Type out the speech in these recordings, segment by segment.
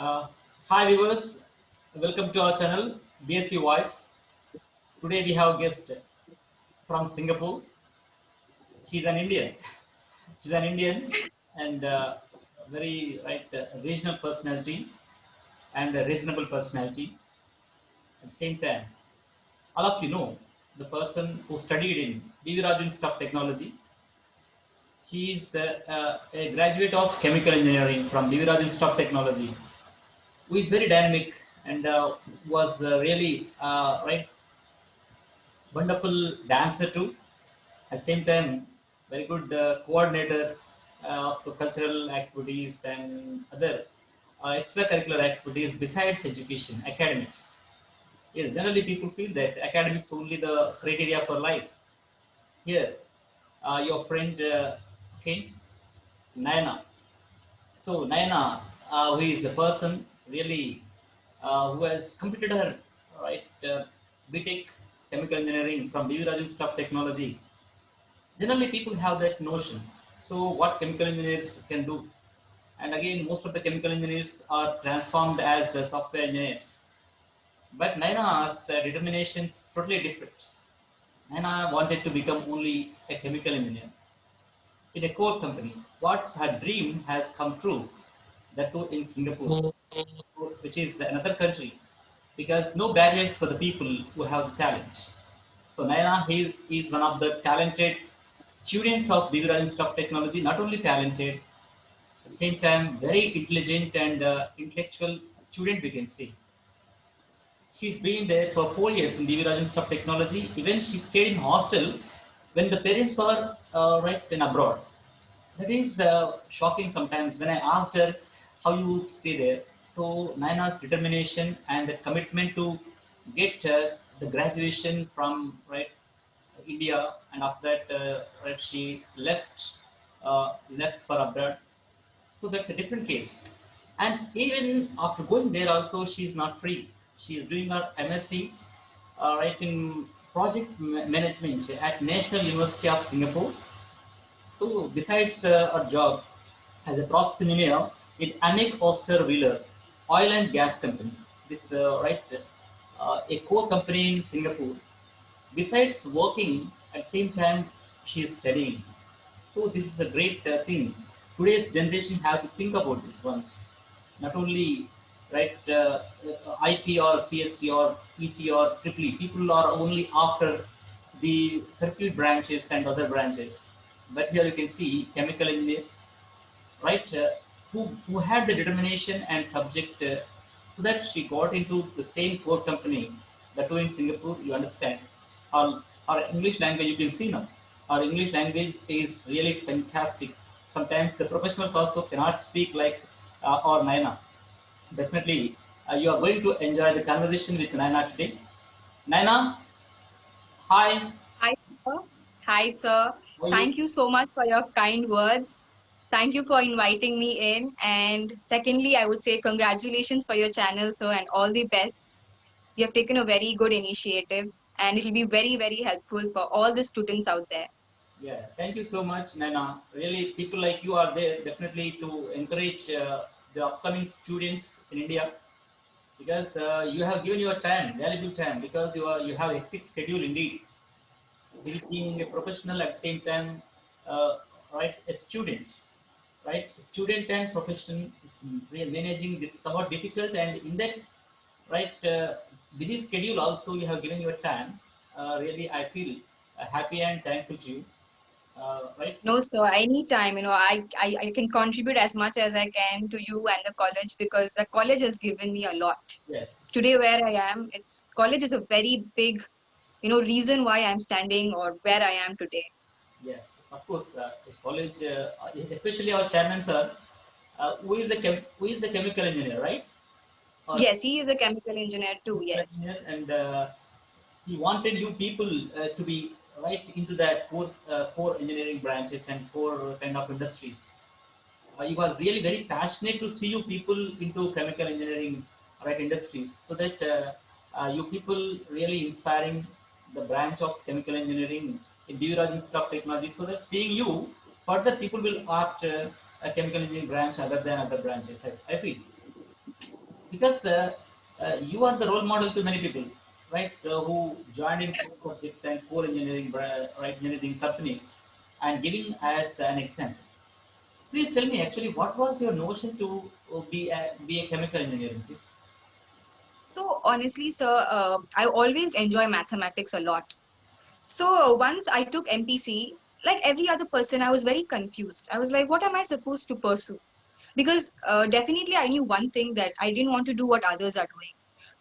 Uh, Hi viewers, welcome to our channel BSP Voice. Today we have a guest from Singapore. She's an Indian. She's an Indian and very regional personality and a reasonable personality. At the same time, all of you know the person who studied in DV Raju Institute of Technology. She is a graduate of chemical engineering from DV Raju Institute of Technology, who is very dynamic and was really wonderful dancer too. At the same time, very good coordinator of cultural activities and other extracurricular activities besides education, academics. Yes, generally people feel that academics only the criteria for life. Here, your friend okay, Nayana. So Nayana, who is a person really who has completed her right BTech chemical engineering from DV Raju Institute of Technology. Generally, people have that notion. So, what chemical engineers can do, and again, most of the chemical engineers are transformed as software engineers. But Naina's determination is totally different. Naina wanted to become only a chemical engineer in a core company. What's her dream has come true. That too in Singapore, which is another country, because no barriers for the people who have talent. So Naina, he is one of the talented students of Bivira Institute of Technology. Not only talented, at the same time very intelligent and intellectual student. We can say she's been there for 4 years in Bivira Institute of Technology. Even she stayed in hostel when the parents are right in abroad. That is shocking sometimes when I asked her how you would stay there. So Naina's determination and the commitment to get the graduation from India, and after that she left for abroad. So that's a different case. And even after going there, also she's not free. She is doing her MSc in project management at National University of Singapore. So besides our job as a process engineer in Amic Oster Wheeler Oil and Gas Company, this a core company in Singapore. Besides working at the same time, she is studying. So this is a great thing. Today's generation have to think about this once. Not only IT or CSC or EC or Triple E. People are only after the circuit branches and other branches. But here you can see chemical engineer, right? Who had the determination and subject, so that she got into the same core company. That too in Singapore. You understand? Our English language you can see now. Our English language is really fantastic. Sometimes the professionals also cannot speak like or Naina. Definitely, you are going to enjoy the conversation with Naina today. Naina, hi. Hi, sir. Hi, sir. How are you? Thank you so much for your kind words. Thank you for inviting me in. And secondly, I would say congratulations for your channel, sir, and all the best. You have taken a very good initiative, and it will be very, very helpful for all the students out there. Yeah, thank you so much, Naina. Really, people like you are there definitely to encourage the upcoming students in India, because you have given your time, valuable time, because you have a hectic schedule indeed. Being a professional at the same time, uh, right? A student, right? Student and profession is managing this somewhat difficult, and in that busy schedule also you have given your time. Really, I feel happy and thankful to you. Right? No, sir, anytime, I can contribute as much as I can to you and the college because the college has given me a lot. Yes. Today, where I am, it's college is a very big, reason why I'm standing or where I am today. Yes. Of course, college, especially our chairman sir, who is a chemical engineer, right? Or Yes, he is a chemical engineer too. chemical Yes. engineer, and he wanted you people to be right into that core engineering branches and core kind of industries. He was really very passionate to see you people into chemical engineering right industries, so that you people really inspiring the branch of chemical engineering in Diviraj Institute of Technology, so that seeing you further people will opt a chemical engineering branch other than other branches. I feel. because you are the role model to many people, right? Who joined in core subjects and core engineering, right, engineering companies, and giving as an example. Please tell me, actually, what was your notion to be a chemical engineer, please? So honestly, sir, I always enjoy mathematics a lot. So once I took MPC, like every other person, I was very confused. I was like, what am I supposed to pursue? Because definitely I knew one thing, that I didn't want to do what others are doing.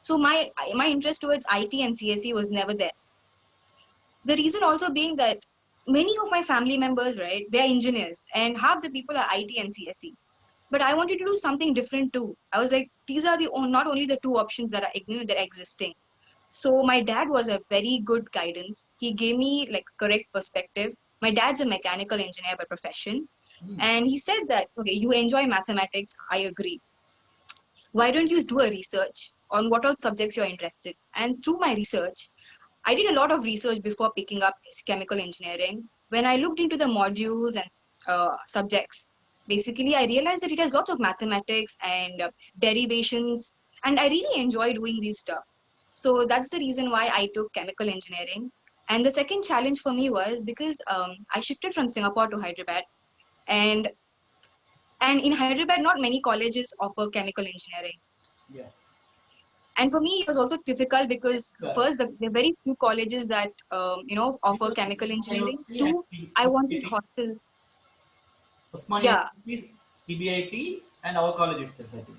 So my interest towards IT and CSE was never there. The reason also being that many of my family members, right, they are engineers, and half the people are IT and CSE. But I wanted to do something different too. I was like, these are not only the two options that that are existing. So my dad was a very good guidance. He gave me like correct perspective. My dad's a mechanical engineer by profession, Hmm. and he said that, okay, you enjoy mathematics. I agree. Why don't you do a research on what all subjects you're interested? And through my research, I did a lot of research before picking up chemical engineering. When I looked into the modules and subjects, basically I realized that it has lots of mathematics and derivations, and I really enjoy doing these stuff. So that's the reason why I took chemical engineering. And the second challenge for me was because I shifted from Singapore to Hyderabad, and in Hyderabad, not many colleges offer chemical engineering. Yeah. And for me, it was also difficult because Yeah. first, there are very few colleges that offer Because chemical Osmania engineering. University and Two, I wanted CBIT, hostel. Osmania Yeah, University, CBIT, and our college itself, I think.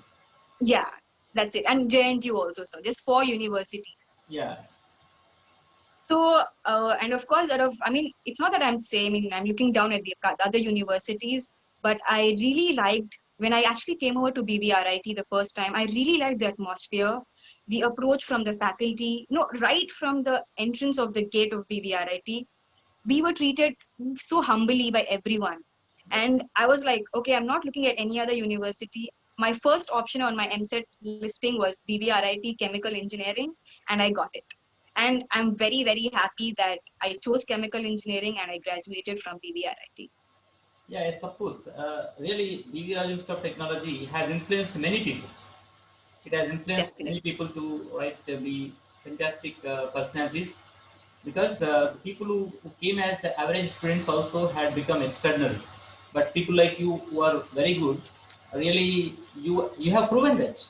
yeah, that's it. And JNTU also, so just four universities. Yeah. So, and of course, I mean, it's not that I'm saying, I mean, I'm looking down at the other universities, but I really liked, when I actually came over to BVRIT the first time, I really liked the atmosphere, the approach from the faculty, right from the entrance of the gate of BVRIT, we were treated so humbly by everyone. Yeah. And I was like, okay, I'm not looking at any other university. My first option on my MSET listing was BVRIT Chemical Engineering, and I got it. And I'm very, very happy that I chose chemical engineering and I graduated from BVRIT. Yeah, yes, of course. Really, BV Raju Institute of Technology has influenced many people. It has influenced Definitely. many people to be fantastic personalities, because people who came as average students also had become extraordinary. But people like you who are very good, really, you have proven that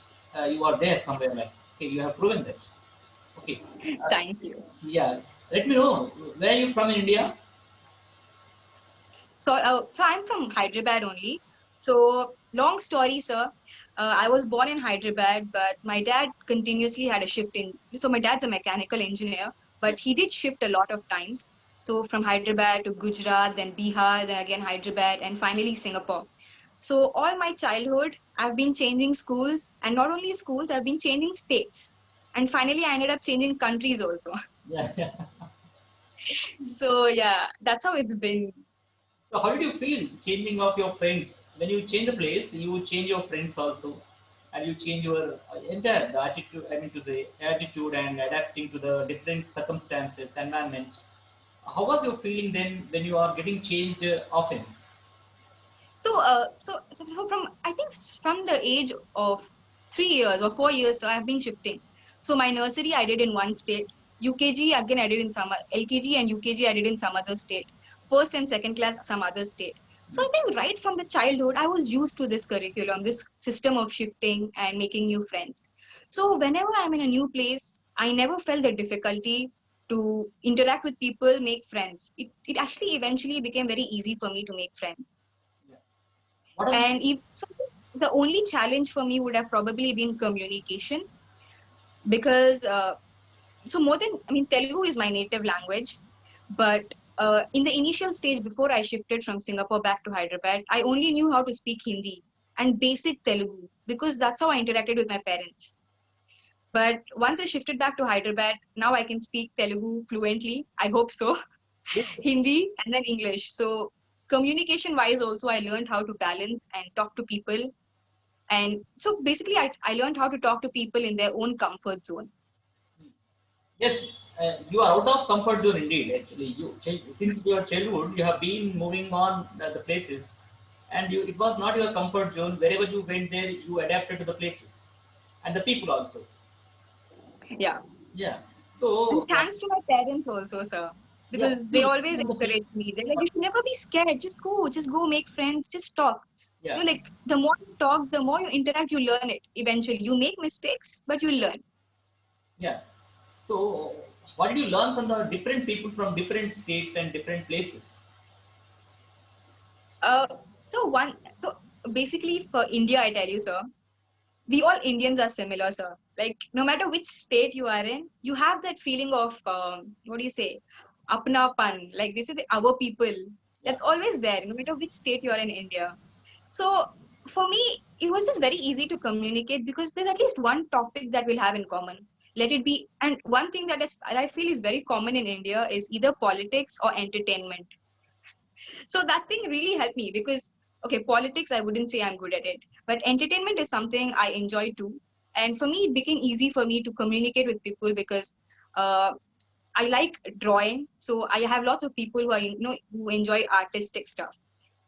you are there somewhere. Like, okay, you have proven that. Okay, uh, Thank you. yeah. Let me know, where are you from in India? So I'm from Hyderabad only. So long story, sir. I was born in Hyderabad, but my dad continuously had a shift in. So my dad's a mechanical engineer, Yeah. but he did shift a lot of times. So from Hyderabad to Gujarat, then Bihar, then again Hyderabad, and finally Singapore. So all my childhood, I've been changing schools, and not only schools, I've been changing states. And finally, I ended up changing countries also. Yeah. Yeah. So yeah, that's how it's been. So how did you feel changing of your friends? When you change the place, you change your friends also, and you change your entire the attitude. I mean, to the attitude and adapting to the different circumstances, environment. How was your feeling then when you are getting changed often? So from, I think, from the age of 3 years or 4 years, so I've been shifting. So my nursery I did in one state, UKG again I did in some, LKG and UKG I did in some other state, first and second class some other state. So I think right from the childhood I was used to this curriculum, this system of shifting and making new friends. So whenever I'm in a new place, I never felt the difficulty to interact with people, make friends. It actually eventually became very easy for me to make friends. Yeah. What are And so the only challenge for me would have probably been communication, because so more than, I mean, Telugu is my native language, but in the initial stage before I shifted from Singapore back to Hyderabad, I only knew how to speak Hindi and basic Telugu, because that's how I interacted with my parents. But once I shifted back to Hyderabad, now I can speak Telugu fluently. I hope so. you? Hindi and then English. So communication wise also I learned how to balance and talk to people. And so basically I learned how to talk to people in their own comfort zone. Yes, you are out of comfort zone indeed. Actually, since your childhood, you have been moving on the places, and it was not your comfort zone. Wherever you went there, you adapted to the places. and the people also. Yeah. Yeah. And So thanks to my parents also, sir, yeah, because they see, always the people, encourage me. They're like, you should never be scared. Just go make friends, just talk. yeah, Like the more you talk, the more you interact, you learn it. Eventually, you make mistakes, but you learn. yeah. So what did you learn from the different people from different states and different places? Uh, so basically for India, I tell you, sir, we all Indians are similar, sir. Like no matter which state you are in, you have that feeling of what do you say, apnapan. Like this is our people. Yeah, That's always there, no matter which state you are in India. So for me, it was just very easy to communicate because there's at least one topic that we'll have in common. Let it be, and one thing that is I feel is very common in India is either politics or entertainment. So that thing really helped me because okay, politics I wouldn't say I'm good at it, but entertainment is something I enjoy too. And for me, it became easy for me to communicate with people because uh, I like drawing, so I have lots of people who are who enjoy artistic stuff.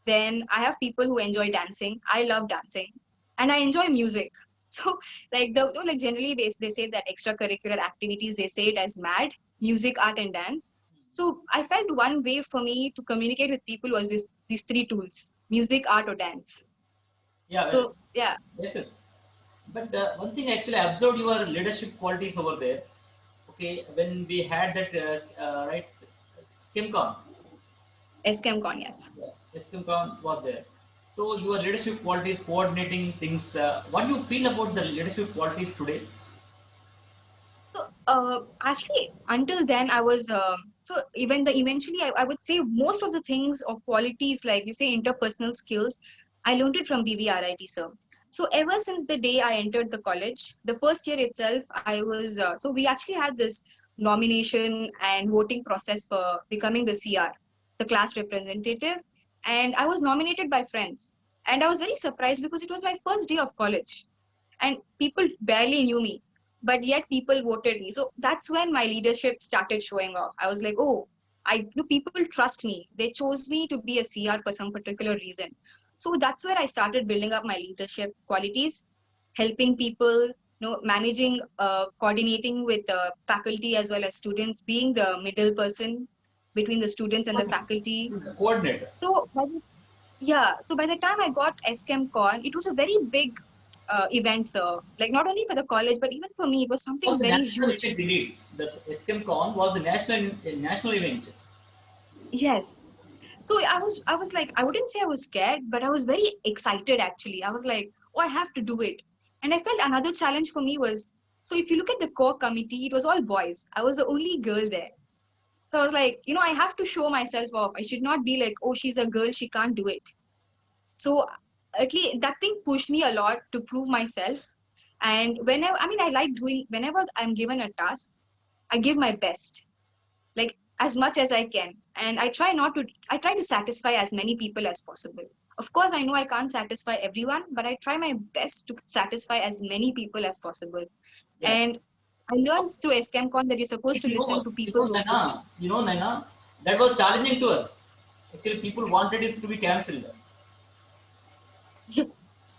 Then I have people who enjoy dancing. I love dancing, and I enjoy music. So like like generally they say that extracurricular activities they say it as MAD, music, art, and dance. So I felt one way for me to communicate with people was these three tools: music, art, or dance. yeah, well, So yeah, yes, yes. But one thing actually, I observed your leadership qualities over there. Okay, when we had that right, SkimCon, SCMCon, yes. yes, SkimCon was there. So your leadership qualities, coordinating things. What do you feel about the leadership qualities today? So actually, until then, I was so even the eventually I would say most of the things or qualities like you say interpersonal skills, I learned it from BVRIT, sir. So ever since the day I entered the college, the first year itself, I was so we actually had this nomination and voting process for becoming the CR, the class representative, and I was nominated by friends, and I was very surprised because it was my first day of college and people barely knew me, but yet people voted me. So that's when my leadership started showing off. I was like, oh, people trust me. They chose me to be a CR for some particular reason. So that's where I started building up my leadership qualities, helping people, managing, coordinating with faculty as well as students, being the middle person between the students and the faculty. Coordinator. So yeah, so by the time I got SChemCon, it was a very big event, sir. Like not only for the college, but even for me, it was Was something the very national huge. event indeed. The SkimCon was the national event. Yes. So I was like, I wouldn't say I was scared, but I was very excited actually. I was like, oh, I have to do it. And I felt another challenge for me was, so if you look at the core committee, it was all boys. I was the only girl there. So I was like, I have to show myself off. I should not be like, oh, she's a girl, she can't do it. So at least that thing pushed me a lot to prove myself. And whenever, I mean, I like doing, whenever I'm given a task, I give my best, like as much as I can. And I try to satisfy as many people as possible. Of course, I know I can't satisfy everyone, but I try my best to satisfy as many people as possible. Yeah. And I learned through SCAMCon that you're supposed to listen to people's opinion. Naina, that was challenging to us. Actually, people wanted it to be cancelled.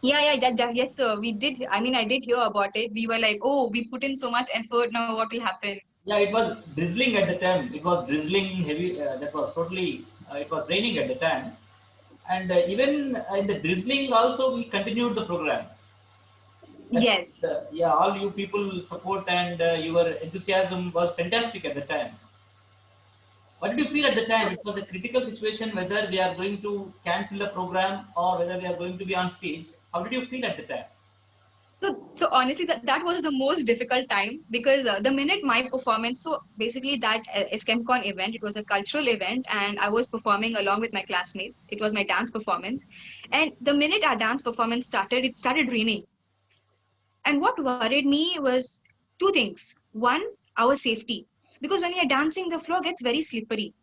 Yeah, yes, sir. We did. I mean, I did hear about it. We were like, oh, we put in so much effort. Now what will happen? Yeah, it was drizzling at the time. It was drizzling heavy. That was totally. It was raining at the time, and even in the drizzling also, we continued the program. That, Yes. yeah, all you people support and your enthusiasm was fantastic at the time. What did you feel at the time? So, It was a critical situation whether we are going to cancel the program or whether we are going to be on stage. How did you feel at the time? so honestly, that was the most difficult time because the minute my performance, so basically that SCAMCon event, it was a cultural event and I was performing along with my classmates. It was my dance performance. And the minute our dance performance started, it started raining. And what worried me was two things. One, our safety. Because when you're dancing, the floor gets very slippery.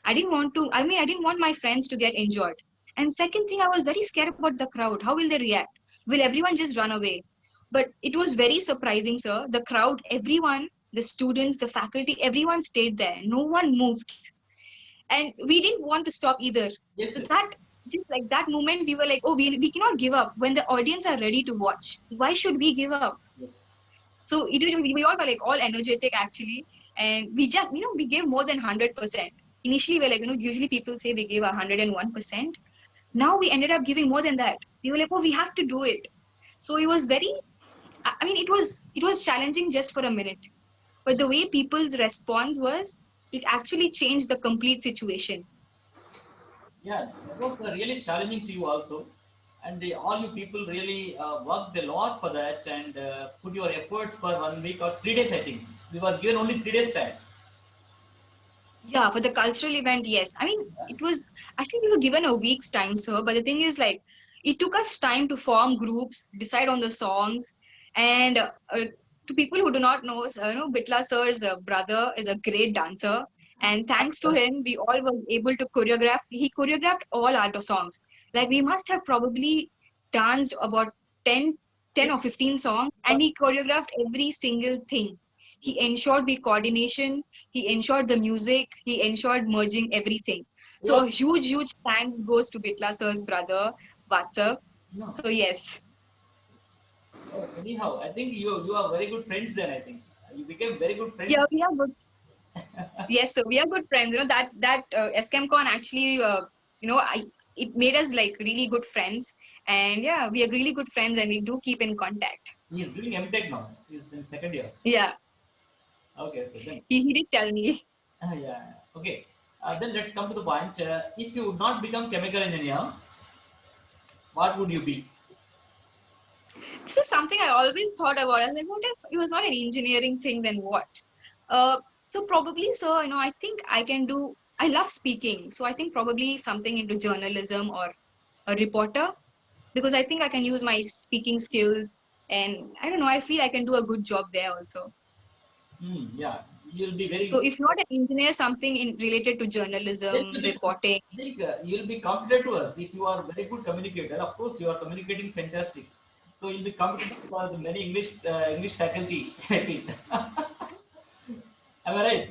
I didn't want my friends to get injured. And second thing, I was very scared about the crowd. How will they react? Will everyone just run away? But it was very surprising, sir. The crowd, everyone, the students, the faculty, everyone stayed there. No one moved. And we didn't want to stop either. Yes, So sir. that, just like that moment, we were like, oh, we cannot give up when the audience are ready to watch. Why should we give up? Yes. So we all were like all energetic actually, and we just we gave more than 100%. Initially, we're like usually people say we gave 101%. Now we ended up giving more than that. We were like, oh, we have to do it. So it was very, I mean, it was challenging just for a minute, but the way people's response was, it actually changed the complete situation. Yeah, that was really challenging to you also. And all you people really worked a lot for that and put your efforts for 1 week or 3 days, I think. We were given only 3 days time. Yeah, for the cultural event, yes. I mean, it was actually we were given a week's time, sir. But the thing is, like, it took us time to form groups, decide on the songs, and to people who do not know, Bitla sir's brother is a great dancer, and thanks to him, we all were able to choreograph. He choreographed all our songs. Like, we must have probably danced about 10, 10 or 15 songs, and he choreographed every single thing. He ensured the coordination, he ensured the music, he ensured merging everything. So a huge, huge thanks goes to Bitla sir's brother, Vatsab. No. So yes, Oh, anyhow, I think you are very good friends then, I think. You became very good friends. yeah, we are good. Yes, so we are good friends. That SCAMCon actually, it made us like really good friends, and yeah, we are really good friends, and we do keep in contact. He is doing MTech now. He's in second year. Yeah, Okay, okay, then. he did tell me. Yeah, okay. Then let's come to the point. If you would not become chemical engineer, what would you be? This is something I always thought about. I was like, what if it was not an engineering thing, then what? Uh, so probably, so, I think I can do, I love speaking. So I think probably something into journalism or a reporter, because I think I can use my speaking skills, and I don't know, I feel I can do a good job there also. Yeah, you'll be So very. if not an engineer, something related to Then journalism, you'll be, reporting. I think you'll be competent to us if you are very good communicator. Of course, you are communicating fantastic. So you'll be competent for the many English faculty. I think. Am I right?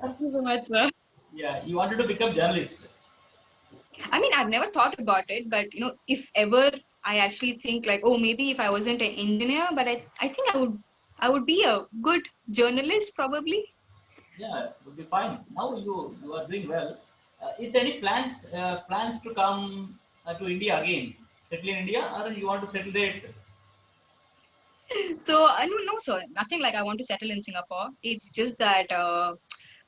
Thank you so much, sir. Yeah, you wanted to become journalist. I mean, I've never thought about it, but if ever I actually think like, oh, maybe if I wasn't an engineer, but I think I would be a good journalist probably. Yeah, would be fine. Now you are doing well. Is there any plans to come to India again? Settle in India, or you want to settle there itself? So no, sir, nothing like I want to settle in Singapore. It's just that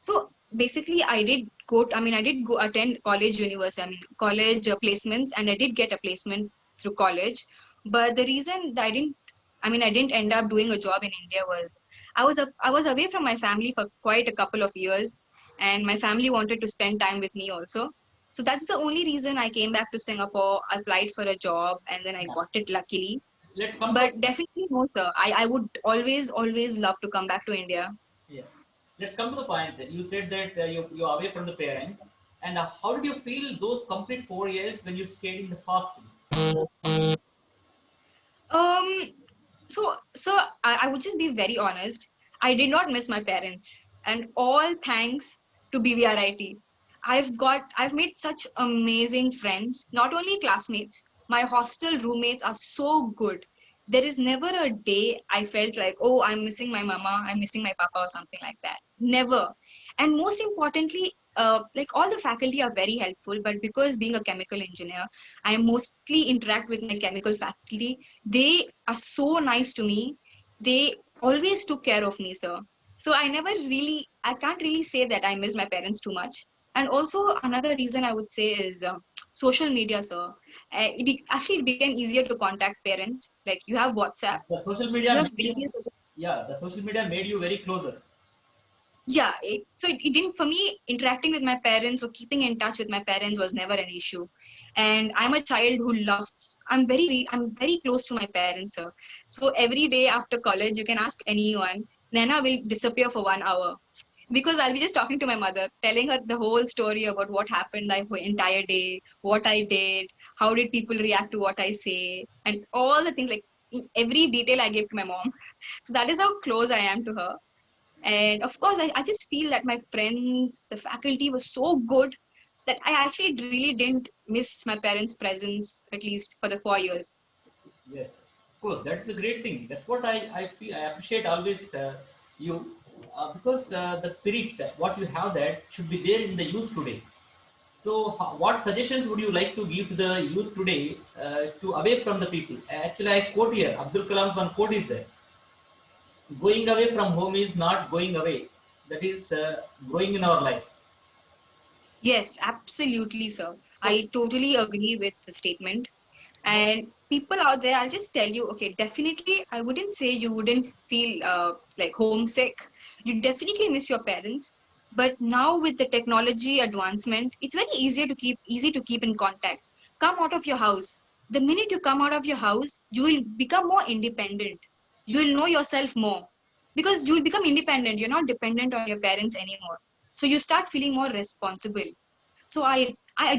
so basically I did go attend college university, I mean college placements, and I did get a placement through college. But the reason that I didn't end up doing a job in India was I was away from my family for quite a couple of years, and my family wanted to spend time with me also. So that's the only reason I came back to Singapore, applied for a job, and then I Yeah. got it luckily. Let's come to But definitely no, sir. I would always love to come back to India. yeah. Let's come to the point. You said that you're away from the parents, and how did you feel those complete 4 years when you stayed in the hostel? Um, so I would just be very honest. I did not miss my parents, and all thanks to BVRIT. I've made such amazing friends. Not only classmates, my hostel roommates are so good. There is never a day I felt like, oh, I'm missing my mama, I'm missing my papa, or something like that. Never. And most importantly, like all the faculty are very helpful, but because being a chemical engineer, I mostly interact with my chemical faculty. They are so nice to me. They always took care of me, sir. So I can't really say that I miss my parents too much. And also another reason I would say is social media, sir. Actually, it became easier to contact parents. Like you have WhatsApp, The social you media have made you, various. yeah, the social media made you very closer. Yeah, it didn't, for me, interacting with my parents or keeping in touch with my parents was never an issue. And I'm a child who loves, I'm very close to my parents, sir. So every day after college, you can ask anyone, Nana will disappear for 1 hour, because I'll be just talking to my mother, telling her the whole story about what happened the entire day, what I did, how did people react to what I say, and all the things, like every detail I gave to my mom. So that is how close I am to her. And of course, I just feel that my friends, the faculty was so good. that I actually really didn't miss my parents' presence, at least for the 4 years. Yes, of course, that's a great thing. That's what I feel. I appreciate always you because the spirit, what you have, that should be there in the youth today. So, what suggestions would you like to give to the youth today to away from the people? Actually, I quote here Abdul Kalam's one quote is there: "Going away from home is not going away. That is growing in our life." Yes, absolutely, sir. So, I totally agree with the statement. And people out there, I'll just tell you, okay, definitely, I wouldn't say you wouldn't feel like homesick. You definitely miss your parents. But now with the technology advancement, it's very easy to keep in contact. Come out of your house. The minute you come out of your house, you will become more independent. You will know yourself more because you will become independent. You're not dependent on your parents anymore. So you start feeling more responsible. So I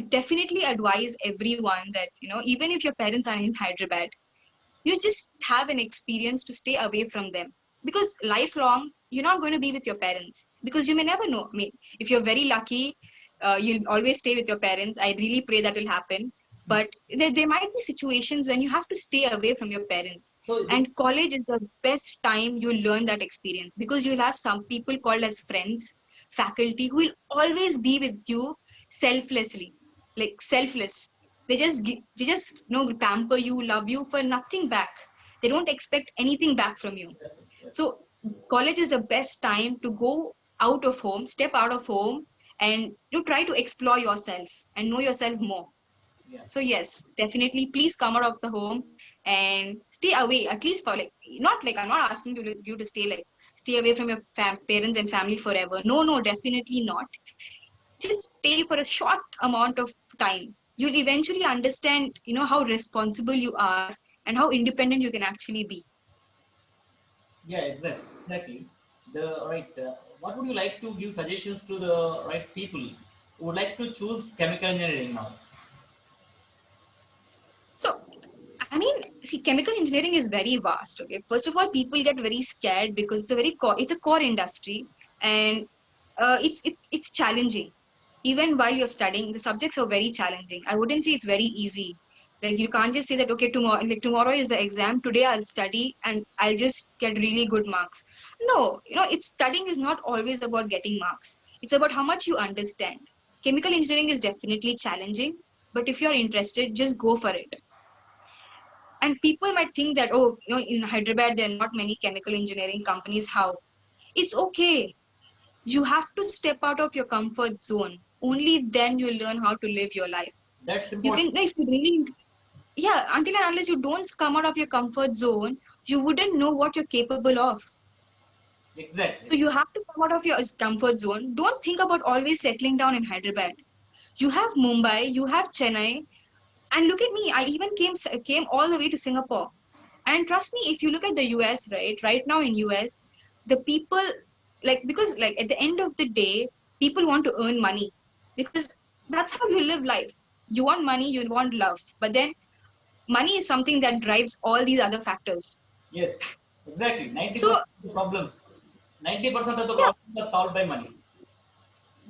definitely advise everyone that, even if your parents are in Hyderabad, you just have an experience to stay away from them, because lifelong you're not going to be with your parents, because you may never know. I mean, if you're very lucky, you'll always stay with your parents. I really pray that will happen. But there might be situations when you have to stay away from your parents, so and college is the best time you learn that experience, because you'll have some people called as friends, faculty, who will always be with you selflessly, like selfless. They just pamper you, love you for nothing back. They don't expect anything back from you. yes, yes, So college is the best time to go out of home, step out of home, and you try to explore yourself and know yourself more. yes. So yes, definitely, please come out of the home and stay away, at least for, like, not like, I'm not asking you to stay away from your parents and family forever. No, no, definitely not. Just stay for a short amount of time. You'll eventually understand, how responsible you are and how independent you can actually be. Yeah, exactly, exactly. The right. What would you like to give suggestions to the right people who would like to choose chemical engineering now? So, I mean, see, chemical engineering is very vast. Okay, first of all, people get very scared because it's a core industry, and it's challenging. Even while you're studying, the subjects are very challenging. I wouldn't say it's very easy. Like, you can't just say that, okay, tomorrow is the exam. Today I'll study and I'll just get really good marks. No, it's studying is not always about getting marks. It's about how much you understand. Chemical engineering is definitely challenging, but if you're interested, just go for it. And people might think that, oh, in Hyderabad, there are not many chemical engineering companies. How? It's okay. You have to step out of your comfort zone. Only then you'll learn how to live your life. That's You important. can, no, if you really, yeah, until and unless you don't come out of your comfort zone, you wouldn't know what you're capable of. Exactly. So you have to come out of your comfort zone. Don't think about always settling down in Hyderabad. You have Mumbai, you have Chennai, and look at me. I even came all the way to Singapore. And trust me, if you look at the US, right now in US, the people, because like at the end of the day, people want to earn money, because that's how you live life. You want money, you want love, but then money is something that drives all these other factors. Yes, exactly. 90% So of the problems, 90% of the yeah, problems are solved by money.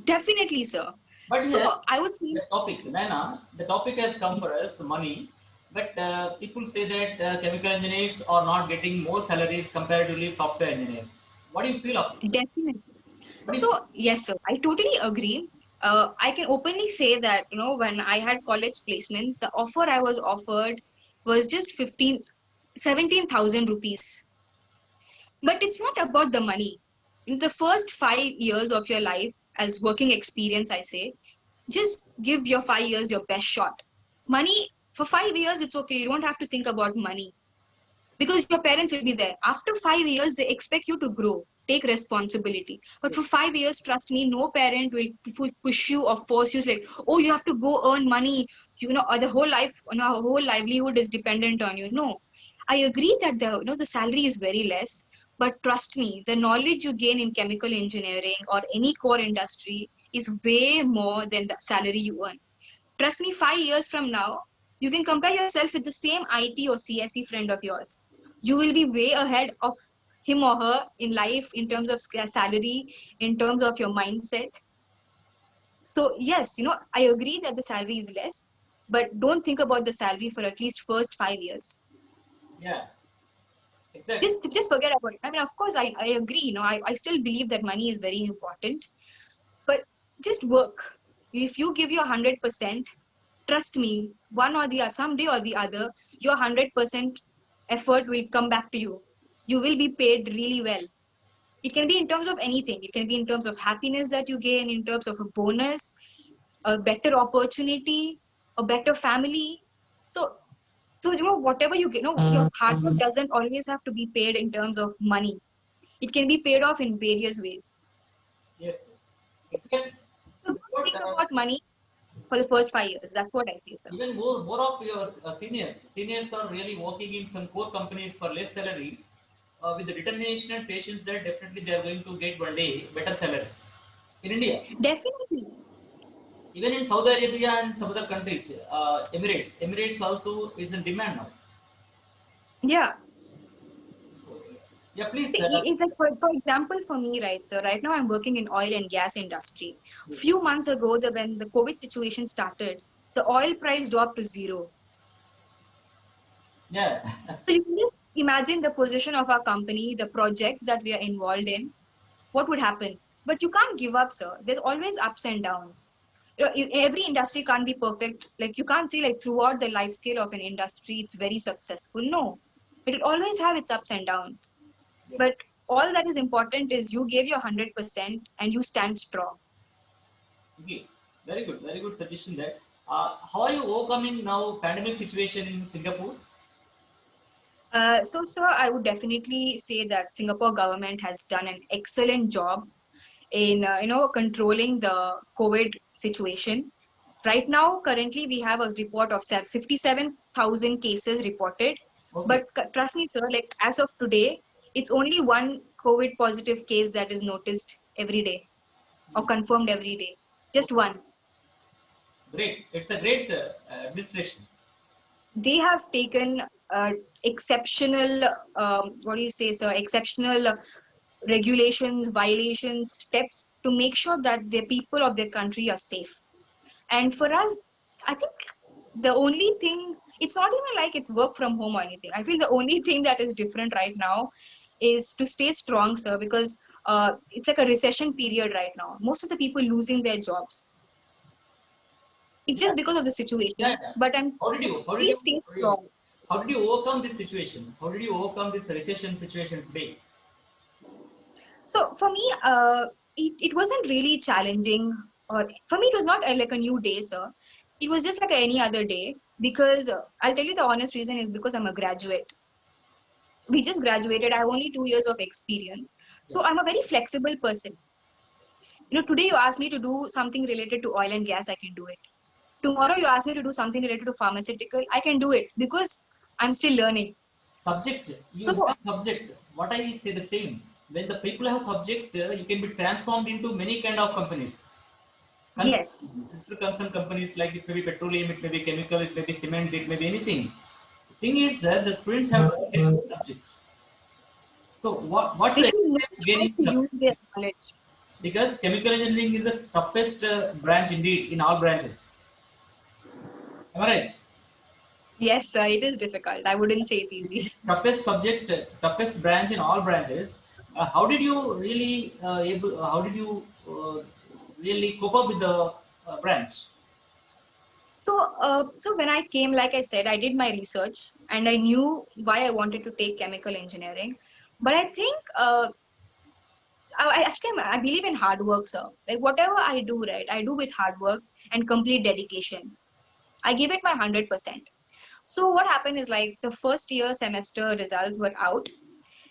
definitely, sir. But So here, I would say, the topic, Naina, the topic has come for us, money. But people say that chemical engineers are not getting more salaries comparatively software engineers. What do you feel of it? definitely. What do you So yes, sir, I totally agree. I can openly say that, when I had college placement, the offer I was offered was just 17,000 rupees. But it's not about the money. In the first 5 years of your life as working experience, I say, just give your 5 years your best shot. Money for 5 years, it's okay. You don't have to think about money, because your parents will be there. After 5 years, they expect you to grow, take responsibility. But Yes, for 5 years, trust me, no parent will push you or force you, like, oh, you have to go earn money. Or the whole life, whole livelihood is dependent on you. No, I agree that the salary is very less, but trust me, the knowledge you gain in chemical engineering or any core industry is way more than the salary you earn. Trust me, 5 years from now, you can compare yourself with the same IT or CSE friend of yours. You will be way ahead of him or her in life, in terms of salary, in terms of your mindset. So yes, I agree that the salary is less, but don't think about the salary for at least first 5 years. Yeah, exactly. Just forget about it. I mean, of course, I agree. I still believe that money is very important, but just work. If you give your 100%, trust me, one or the other, someday or the other, your 100% effort will come back to you. You will be paid really well. It can be in terms of anything. It can be in terms of happiness that you gain, in terms of a bonus, a better opportunity, a better family. So whatever you get, your hard work doesn't always have to be paid in terms of money. It can be paid off in various ways. Yes, yes. Exactly. So That's don't what, think about money for the first 5 years. That's what I say, sir. even more of your seniors are really working in some core companies for less salary. With the determination and patience, that definitely they are going to get one day better salaries in India. Definitely. Even in Saudi Arabia and some other countries, Emirates also is in demand now. Yeah. So, yeah, please. See, it's like for example, for me, right? So right now I'm working in oil and gas industry. Few months ago, when the COVID situation started, the oil price dropped to zero. Yeah, So you can just imagine the position of our company, the projects that we are involved in, what would happen? But you can't give up, sir. There's always ups and downs. Every industry can't be perfect. Like you can't say like throughout the life scale of an industry, it's very successful. No, it will always have its ups and downs. yes. But all that is important is you gave your 100% and you stand strong. Okay, very good suggestion there. How are you overcoming now pandemic situation in Singapore? So, sir, I would definitely say that Singapore government has done an excellent job in controlling the COVID situation. Right now, currently, we have a report of 57,000 cases reported. Okay, But trust me, sir, like as of today, it's only one COVID positive case that is noticed every day or confirmed every day. Just okay, one. great. It's a great administration. They have taken exceptional, what do you say, sir, exceptional regulations, violations, steps to make sure that the people of their country are safe. And for us, I think the only thing, it's not even like it's work from home or anything. I feel the only thing that is different right now is to stay strong, sir, because it's like a recession period right now. Most of the people losing their jobs. It's Yeah, just because of the yeah, situation. yeah. But I'm How did you how did please you stay strong. how did you overcome this situation? How did you overcome this recession situation today? So for me, it wasn't really challenging, or for me, it was not like a new day, sir. It was just like any other day because I'll tell you the honest reason is because I'm a graduate. We just graduated. I have only 2 years of experience, Yeah. so I'm a very flexible person. Today you ask me to do something related to oil and gas, I can do it. Tomorrow you ask me to do something related to pharmaceutical, I can do it because I'm still learning. Subject, you So have subject. What I say the same. When the people have subject, you can be transformed into many kind of companies. yes, Concern companies like it may be petroleum, it may be chemical, it may be cement, it may be anything. The thing is, the students have to get the subject. So what's they the should know experience how gaining to use subject? their knowledge. Because chemical engineering is the toughest branch indeed in all branches. Am I right? Yes, sir, it is difficult. I wouldn't say it's easy. Toughest subject, toughest branch in all branches. How did you really How did you really cope up with the branch? So when I came, like I said, I did my research and I knew why I wanted to take chemical engineering. But I think I believe in hard work, sir. Like whatever I do, right, I do with hard work and complete dedication. I give it my 100%. So what happened is like the first year semester results were out,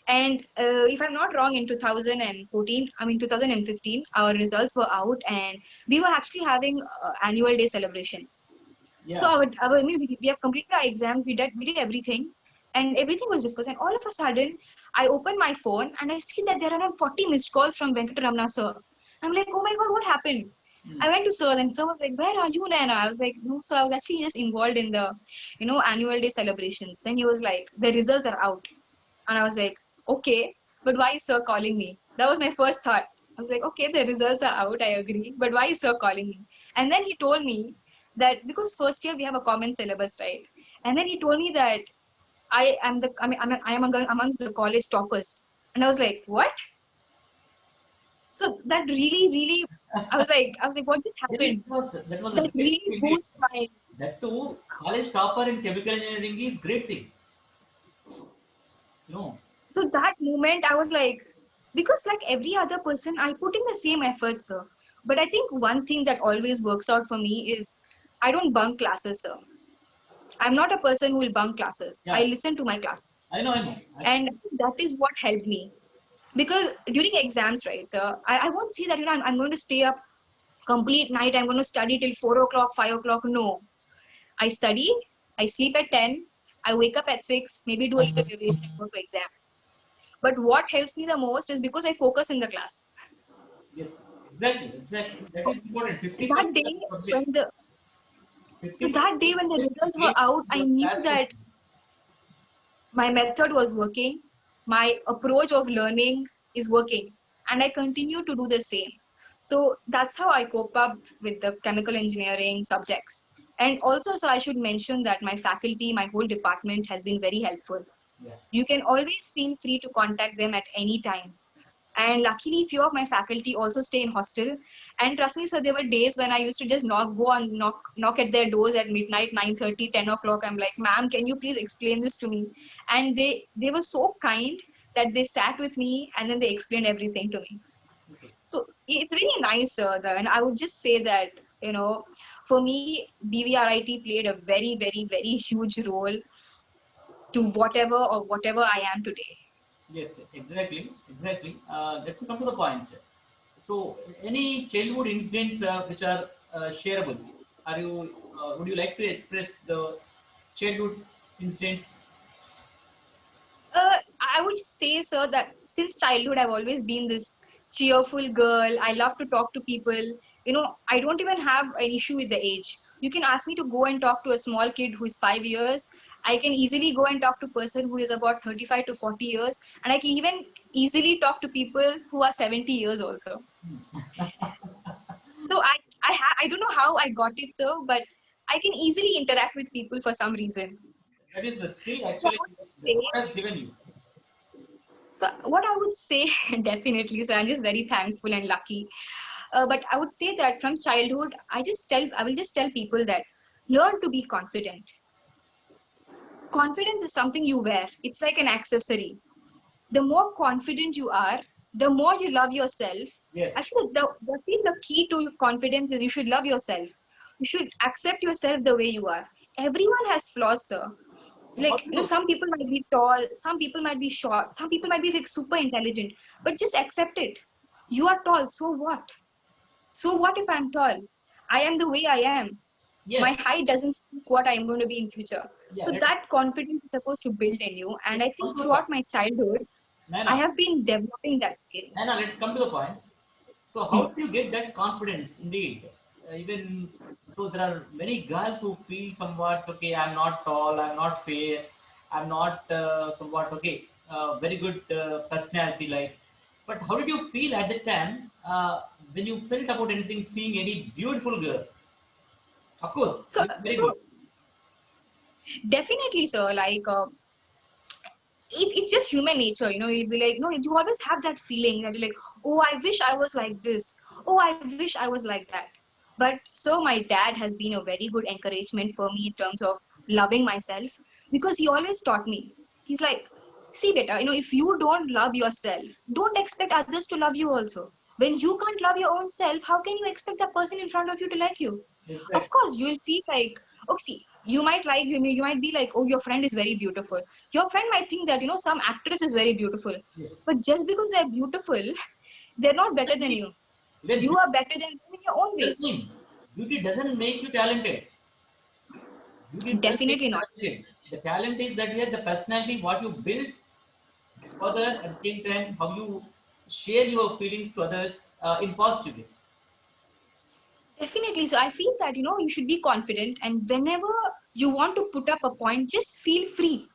and if I'm not wrong, in 2014, I mean 2015, our results were out, and we were actually having annual day celebrations. So Yeah. I mean, we have completed our exams. We did everything, and everything was discussed. And all of a sudden, I open my phone and I see that there are around 40 missed calls from Venkataramana sir. I'm like, oh my god, what happened? Hmm. I went to sir, and sir was like, where are you, Naina? I was like, no, sir, I was actually just involved in the, annual day celebrations. Then he was like, the results are out, and I was like, okay, but why is sir calling me? That was my first thought. I was like, okay, the results are out, I agree. But why is sir calling me? And then he told me that because first year we have a common syllabus, right? And then he told me that I am amongst the college toppers. And I was like, what? So that really, I was like, what just Really, happened? that was a That great really thing indeed. boosts my. That too, college topper in chemical engineering is great thing. No. So that moment, I was like, because like every other person, I put in the same effort, sir. But I think one thing that always works out for me is I don't bunk classes, sir. I'm not a person who will bunk classes. I Yeah, listen to my classes. I know. And that is what helped me. Because during exams, right, sir, I won't say that, I'm going to stay up complete night. I'm going to study till 4 o'clock, 5 o'clock. No. I study, I sleep at 10, I wake up at 6, maybe do a little revision and go to exam. But what helps me the most is because I focus in the class. Yes, exactly. That So is important. 50% that of day the subject. when the so 50% that of day when the the results were subject out, in I the knew classroom. that my method was working, my approach of learning is working, and I continue to do the same. So that's how I cope up with the chemical engineering subjects. And also, so I should mention that my faculty, my whole department has been very helpful. Yeah. You can always feel free to contact them at any time. And luckily, few of my faculty also stay in hostel. And trust me, sir, there were days when I used to just knock at their doors at midnight, 9:30, 10 o'clock. I'm like, ma'am, can you please explain this to me? And they were so kind that they sat with me and then they explained everything to me. Okay. So it's really nice, sir. And I would just say that, for me, BVRIT played a very huge role to whatever I am today. Yes, exactly. Let me come to the point. So, any childhood incidents which are shareable? Are you? Would you like to express the childhood incidents? I would just say, sir, that since childhood, I've always been this cheerful girl. I love to talk to people. I don't even have an issue with the age. You can ask me to go and talk to a small kid who is 5 years. I can easily go and talk to a person who is about 35 to 40 years. And I can even easily talk to people who are 70 years also. So I don't know how I got it, sir, but I can easily interact with people for some reason. That is the skill So I actually would just that say God has given you. So what I would say, definitely, so I'm just very thankful and lucky. But I would say that from childhood, I will just tell people that learn to be confident. Confidence is something you wear. It's like an accessory. The more confident you are, the more you love yourself. Yes. Actually, the key to confidence is you should love yourself. You should accept yourself the way you are. Everyone has flaws, sir. So how Like, do you? some people might be tall, some people might be short, some people might be like super intelligent, but just accept it. You are tall, so what? So what if I'm tall? I am the way I am. My Yes. height doesn't speak what I'm going to be in future. Yeah. So Let's, that confidence is supposed to build in you, and let's I come think to the point. throughout my childhood I Nana, have been developing that skill. Nana, let's come to the point. So how Hmm. do you get that confidence? Indeed, even so, there are many girls who feel somewhat okay. I'm not tall. I'm not fair. I'm not somewhat okay. Very good personality, like. But how did you feel at the time when you felt about anything, seeing any beautiful girl? Of course, so looks very so good. definitely, sir, like, it's just human nature, you'll be like, no, you always have that feeling that you're like, oh, I wish I was like this, oh, I wish I was like that. But so my dad has been a very good encouragement for me in terms of loving myself, because he always taught me. He's like, see, beta, if you don't love yourself, don't expect others to love you also. When you can't love your own self, how can you expect the person in front of you to like you? Of Exactly. course you'll feel like, okay, see, you might be like, oh, your friend is very beautiful. Your friend might think that, some actress is very beautiful. Yes. But just because they're beautiful, they're not better than you. Even You are better than them in your own the ways. thing, beauty doesn't make you talented. Beauty doesn't make Definitely you not. talented. The talent is that here the personality, what you build further at the same time, how you share your feelings to others in positive way. Definitely. So I feel that, you should be confident, and whenever you want to put up a point, just feel free.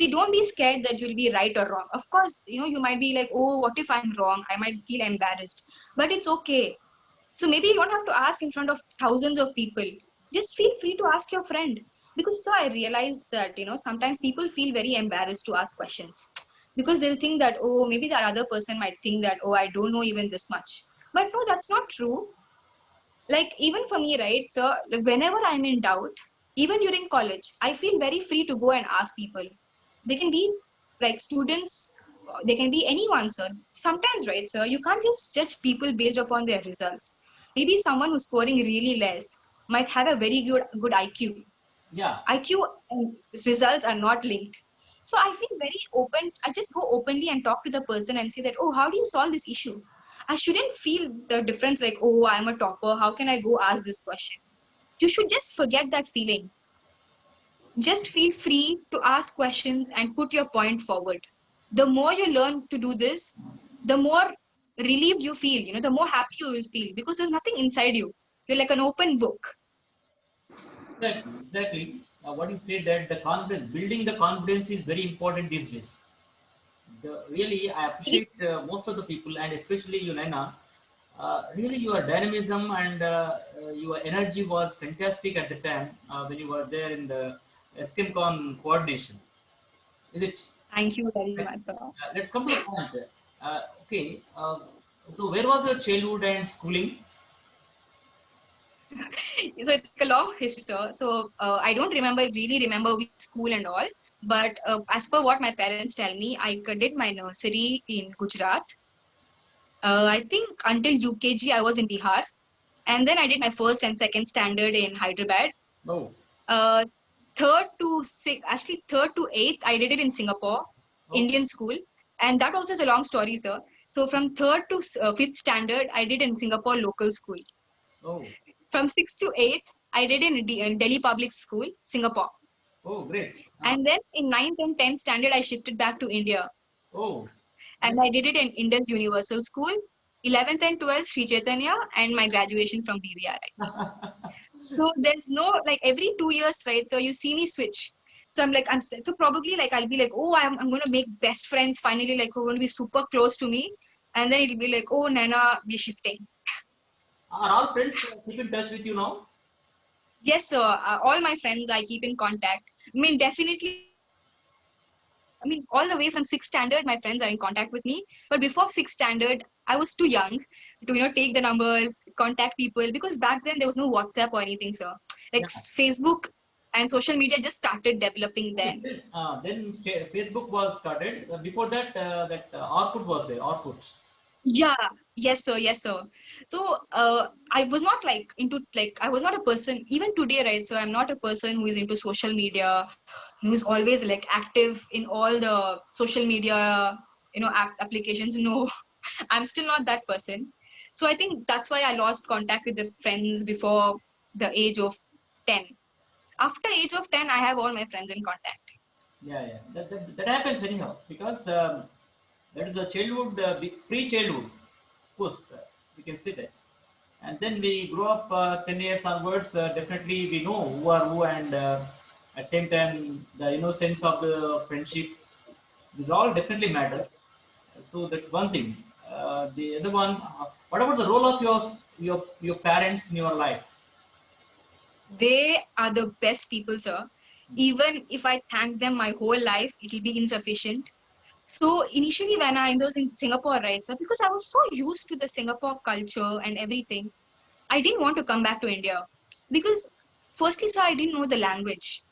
See, don't be scared that you'll be right or wrong. Of course, you might be like, oh, what if I'm wrong? I might feel embarrassed, but it's okay. So maybe you don't have to ask in front of thousands of people. Just feel free to ask your friend. Because so I realized that, sometimes people feel very embarrassed to ask questions because they'll think that, oh, maybe that other person might think that, oh, I don't know even this much. But no, that's not true. Like even for me, right? So like, whenever I'm in doubt, even during college, I feel very free to go and ask people. They can be like students, they can be anyone, sir. Sometimes, right, sir, you can't just judge people based upon their results. Maybe someone who's scoring really less might have a very good IQ. Yeah. IQ and results are not linked. So I feel very open. I just go openly and talk to the person and say that, oh, how do you solve this issue? I shouldn't feel the difference like, oh, I'm a topper. How can I go ask this question? You should just forget that feeling. Just feel free to ask questions and put your point forward. The more you learn to do this, the more relieved you feel, the more happy you will feel because there's nothing inside you. You're like an open book. Exactly, exactly. What you said that the confidence, building the confidence is very important these days. Really, I appreciate most of the people, and especially you, Naina. Really, your dynamism and your energy was fantastic at the time when you were there in the SkimCon coordination. Is it? Thank you very Right? much, sir. Let's come to the point. Okay, so where was your childhood and schooling? So it's like a long history, sir. So I don't really remember which school and all. But as per what my parents tell me, I did my nursery in Gujarat. I think until UKG I was in Bihar, and then I did my first and second standard in Hyderabad. No. Uh, third to eighth, I did it in Singapore, Okay. Indian school, and that also is a long story, sir. So from third to fifth standard, I did in Singapore local school. Oh. From sixth to eighth, I did in Delhi Public School, Singapore. Oh, great. And then in ninth and 10th standard, I shifted back to India. Oh. And I did it in Indus Universal School, 11th and 12th, Sri Chaitanya, and my graduation from BVRI. So there's no, like every 2 years, right? So you see me switch. So I'm like, so probably like, I'll be like, oh, I'm going to make best friends finally, like, who are going to be super close to me. And then it'll be like, oh, Nana, we're shifting. Are all friends keep in touch with you now? Yes, sir. All my friends I keep in contact. I mean, definitely. I mean, all the way from sixth standard, my friends are in contact with me. But before sixth standard, I was too young to, take the numbers, contact people, because back then there was no WhatsApp or anything, sir. Like Yeah. Facebook and social media just started developing Okay, then. then Facebook was started. Before that, Orkut was there. Orkut. Yeah, yes, sir, yes, sir. So I was not like I was not a person even today, right? So I'm not a person who is into social media, who is always like active in all the social media, applications. No, I'm still not that person. So I think that's why I lost contact with the friends before the age of 10. After age of 10, I have all my friends in contact. Yeah, yeah. That happens anyhow because that is a childhood, pre-childhood. Of course, we can say that. And then we grow up 10 years onwards. Definitely, we know who are who, and at the same time, the innocence of the friendship. These all definitely matter. So that's one thing. The other one, what about the role of your parents in your life? They are the best people, sir. Even if I thank them my whole life, it will be insufficient. So initially when I was in Singapore, right, sir, because I was so used to the Singapore culture and everything, I didn't want to come back to India. Because firstly, sir, I didn't know the language.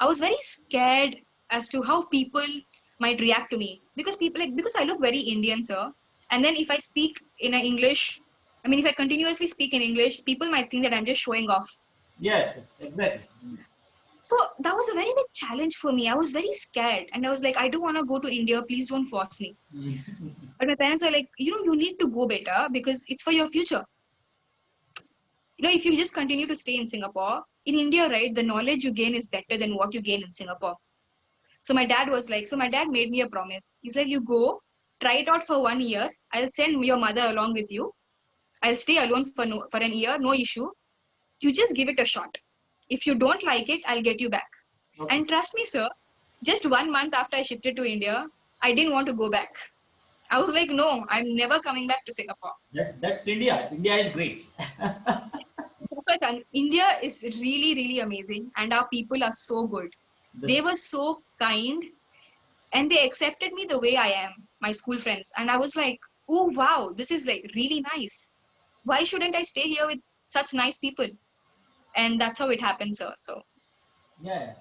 I was very scared as to how people might react to me. Because because I look very Indian, sir. And then if I speak in a English, I mean, if I continuously speak in English, people might think that I'm just showing off. Yes, yes, exactly. So that was a very big challenge for me. I was very scared. And I was like, I don't want to go to India. Please don't force me. But my parents are like, you need to go better because it's for your future. If you just continue to stay in Singapore, in India, right, the knowledge you gain is better than what you gain in Singapore. So my dad was like, so my dad made me a promise. He's like, you go, try it out for 1 year. I'll send your mother along with you. I'll stay alone for an year, no issue. You just give it a shot. If you don't like it, I'll get you back. Okay. And trust me, sir, Just 1 month after I shifted to India, I didn't want to go back. I was like, no, I'm never coming back to Singapore. That's India. India is great. That's why India is really, really amazing, and our people are so good. The, They were so kind, and they accepted me the way I am, my school friends. And I was like, oh, wow, this is like really nice. Why shouldn't I stay here with such nice people? And that's how it happened, sir. So yeah.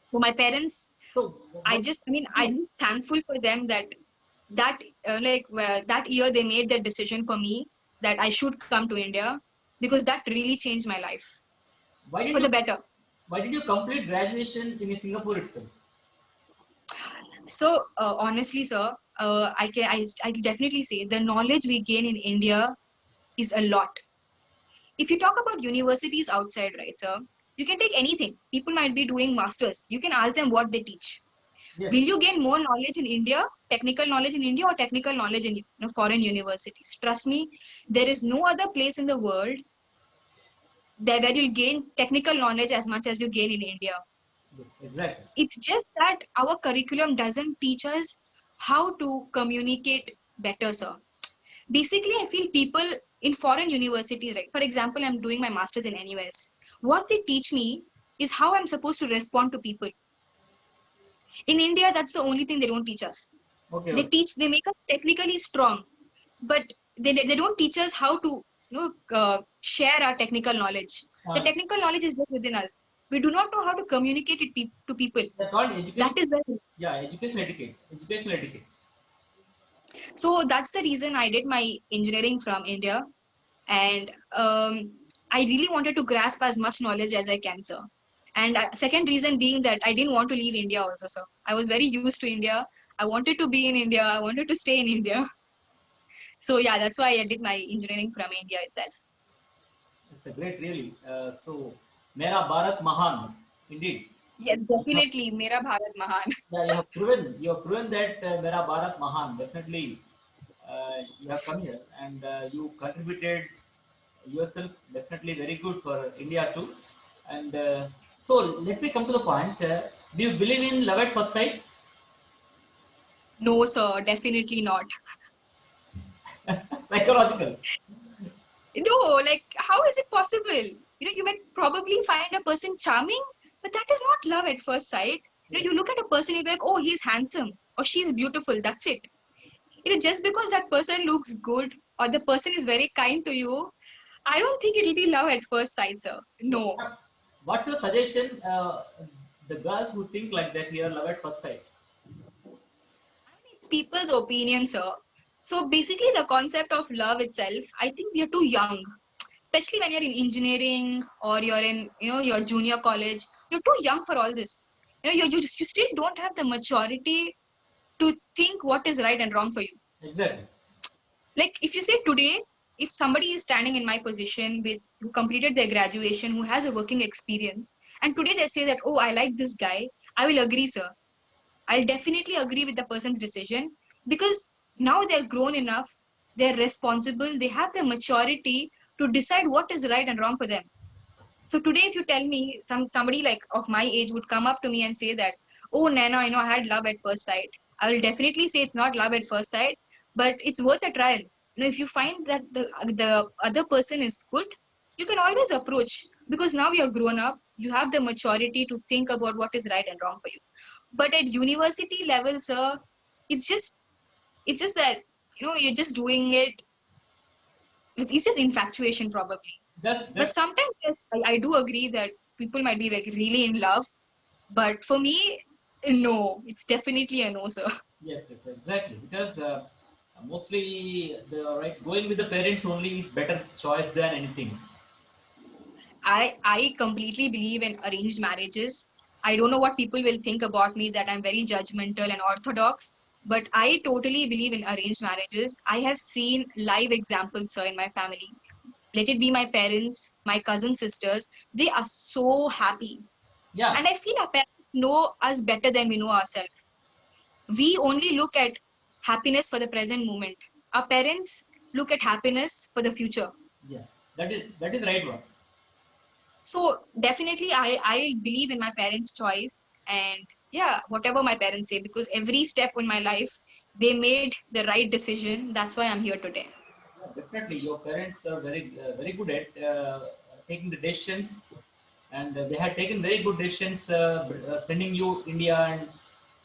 for my parents, So what? I'm just thankful for them that year they made that decision for me that I should come to India, because that really changed my life Why for did the you better. Why did you complete graduation in Singapore itself? So honestly, sir, I definitely say the knowledge we gain in India is a lot. If you talk about universities outside, right, sir, you can take anything. People might be doing masters. You can ask them what they teach. Yes. Will you gain more knowledge in India, technical knowledge in India, or technical knowledge in foreign universities? Trust me, there is no other place in the world that where you'll gain technical knowledge as much as you gain in India. Yes. Exactly. It's just that our curriculum doesn't teach us how to communicate better, sir. Basically, I feel people in foreign universities, right? For example, I'm doing my master's in NUS. What they teach me is how I'm supposed to respond to people. In India, that's the only thing they don't teach us. Okay. Okay. They make us technically strong, but they don't teach us how to share our technical knowledge. The Uh, technical knowledge is just within us. We do not know how to communicate it to people. they're called That education. is where. Yeah, education etiquettes. Educational etiquettes. So that's the reason I did my engineering from India, and I really wanted to grasp as much knowledge as I can, sir. And second reason being that I didn't want to leave India also, sir. I was very used to India. I wanted to be in India. I wanted to stay in India. So yeah, that's why I did my engineering from India itself. It's a great, really. So, Mera Bharat Mahan. Indeed. Yes, You have, definitely. Mera Bharat Mahan. yeah, you have proven that Mera Bharat Mahan. Definitely, you have come here and you contributed yourself. Definitely very good for India too. And so, let me come to the point. Do you believe in love at first sight? No, sir, definitely not. Psychological. No, like, how is it possible? You might probably find a person charming, but that is not love at first sight. Yes. You look at a person, you're like, oh, he's handsome or she's beautiful. That's it. Just because that person looks good or the person is very kind to you, I don't think it'll be love at first sight, sir. So, No. what's your suggestion? The girls who think like that here, love at first sight. It's people's opinion, sir. So basically, the concept of love itself, I think we are too young, especially when you're in engineering or you're in, your junior college. You're too young for all this. You still don't have the maturity to think what is right and wrong for you. Exactly. Like if you say today, if somebody is standing in my position with who completed their graduation, who has a working experience, and today they say that, oh, I like this guy, I will agree, sir. I'll definitely agree with the person's decision, because now they're grown enough, they're responsible, they have the maturity to decide what is right and wrong for them. So today, if you tell me somebody like of my age would come up to me and say that, oh, Nana, I know I had love at first sight. I will definitely say it's not love at first sight, but it's worth a trial. If you find that the other person is good, you can always approach, because now you're grown up. You have the maturity to think about what is right and wrong for you. But at university level, sir, it's just it's just that you're just doing it. It's just infatuation probably. That's But sometimes, yes, I do agree that people might be like really in love. But for me, no, it's definitely a no, sir. yes, exactly. Because mostly the right going with the parents only is better choice than anything. I completely believe in arranged marriages. I don't know what people will think about me, that I'm very judgmental and orthodox, but I totally believe in arranged marriages. I have seen live examples, sir, in my family. Let it be my parents, my cousin sisters. They are so happy. Yeah, And I feel our parents know us better than we know ourselves. We only look at happiness for the present moment. Our parents look at happiness for the future. yeah. That is right one. So definitely I believe in my parents' choice, and yeah, whatever my parents say, because every step in my life, they made the right decision. That's why I'm here today. Yeah, definitely, your parents are very good at taking the decisions, and they had taken very good decisions, sending you India and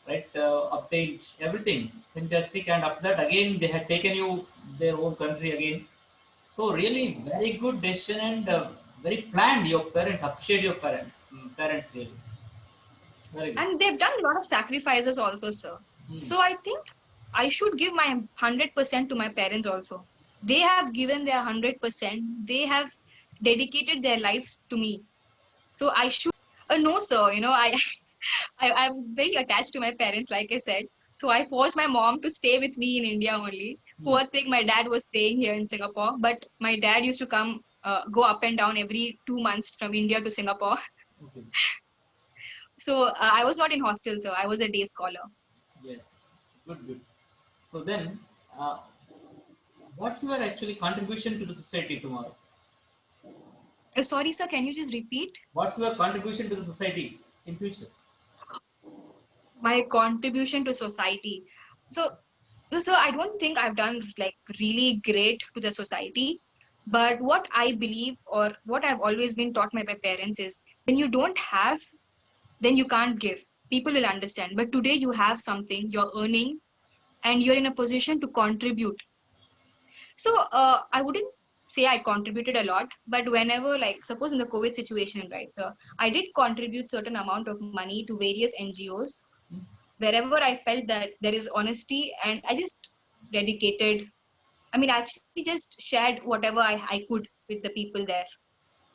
right obtained everything fantastic, and after that again they had taken you their own country again. So really very good decision and very planned. Your parents, appreciate your parents really very good. And they've done a lot of sacrifices also, sir. Hmm. So I think I should give my 100% to my parents also. They have given their 100%. They have dedicated their lives to me. So I should. No, sir. I'm very attached to my parents, like I said. So I forced my mom to stay with me in India only. Hmm. Poor thing, my dad was staying here in Singapore, but my dad used to go up and down every 2 months from India to Singapore. Okay. So I was not in hostel, so I was a day scholar. Yes. Good. Good. So then, uh, what's your actually contribution to the society tomorrow? Sorry, sir, can you just repeat? What's your contribution to the society in future? My contribution to society. So, so I don't think I've done like really great to the society. But what I believe, or what I've always been taught by my parents, is when you don't have, then you can't give. People will understand. But today you have something, you're earning, and you're in a position to contribute. So I wouldn't say I contributed a lot, but whenever, like, suppose in the COVID situation, right? So I did contribute certain amount of money to various NGOs Hmm? wherever I felt that there is honesty, and I just dedicated. I mean, I actually just shared whatever I could with the people there,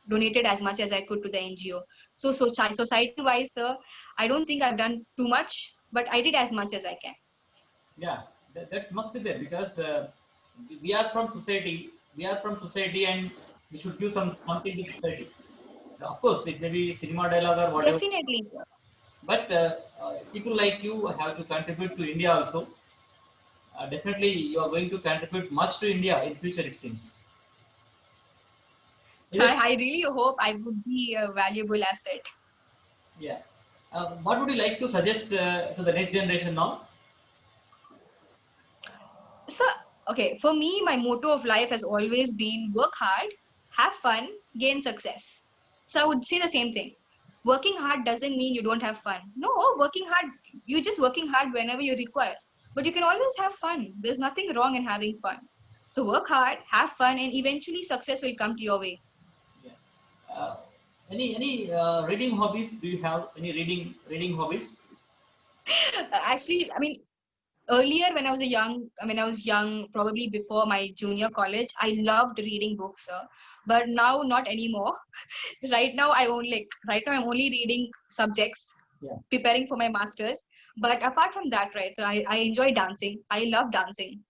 donated as much as I could to the NGO. So, society wise, sir, I don't think I've done too much, but I did as much as I can. Yeah, that must be there because we are from society. We are from society, and we should give something to society. Of course, it may be cinema dialogue or whatever, Definitely, sir. but people like you have to contribute to India also. Definitely, you are going to contribute much to India in future. It seems. Is it? I really hope I would be a valuable asset. Yeah. What would you like to suggest to the next generation now? So, okay, for me, my motto of life has always been work hard, have fun, gain success. So I would say the same thing. Working hard doesn't mean you don't have fun. No, working hard, you're just working hard whenever you require. But you can always have fun. There's nothing wrong in having fun. So work hard, have fun, and eventually success will come to your way. Yeah. Uh, any reading hobbies? Do you have any reading hobbies? Actually, I mean, earlier when I was young, probably before my junior college, I loved reading books, but now not anymore. Right now I'm only reading subjects, Yeah. preparing for my masters. But apart from that, right, so I enjoy dancing. I love dancing.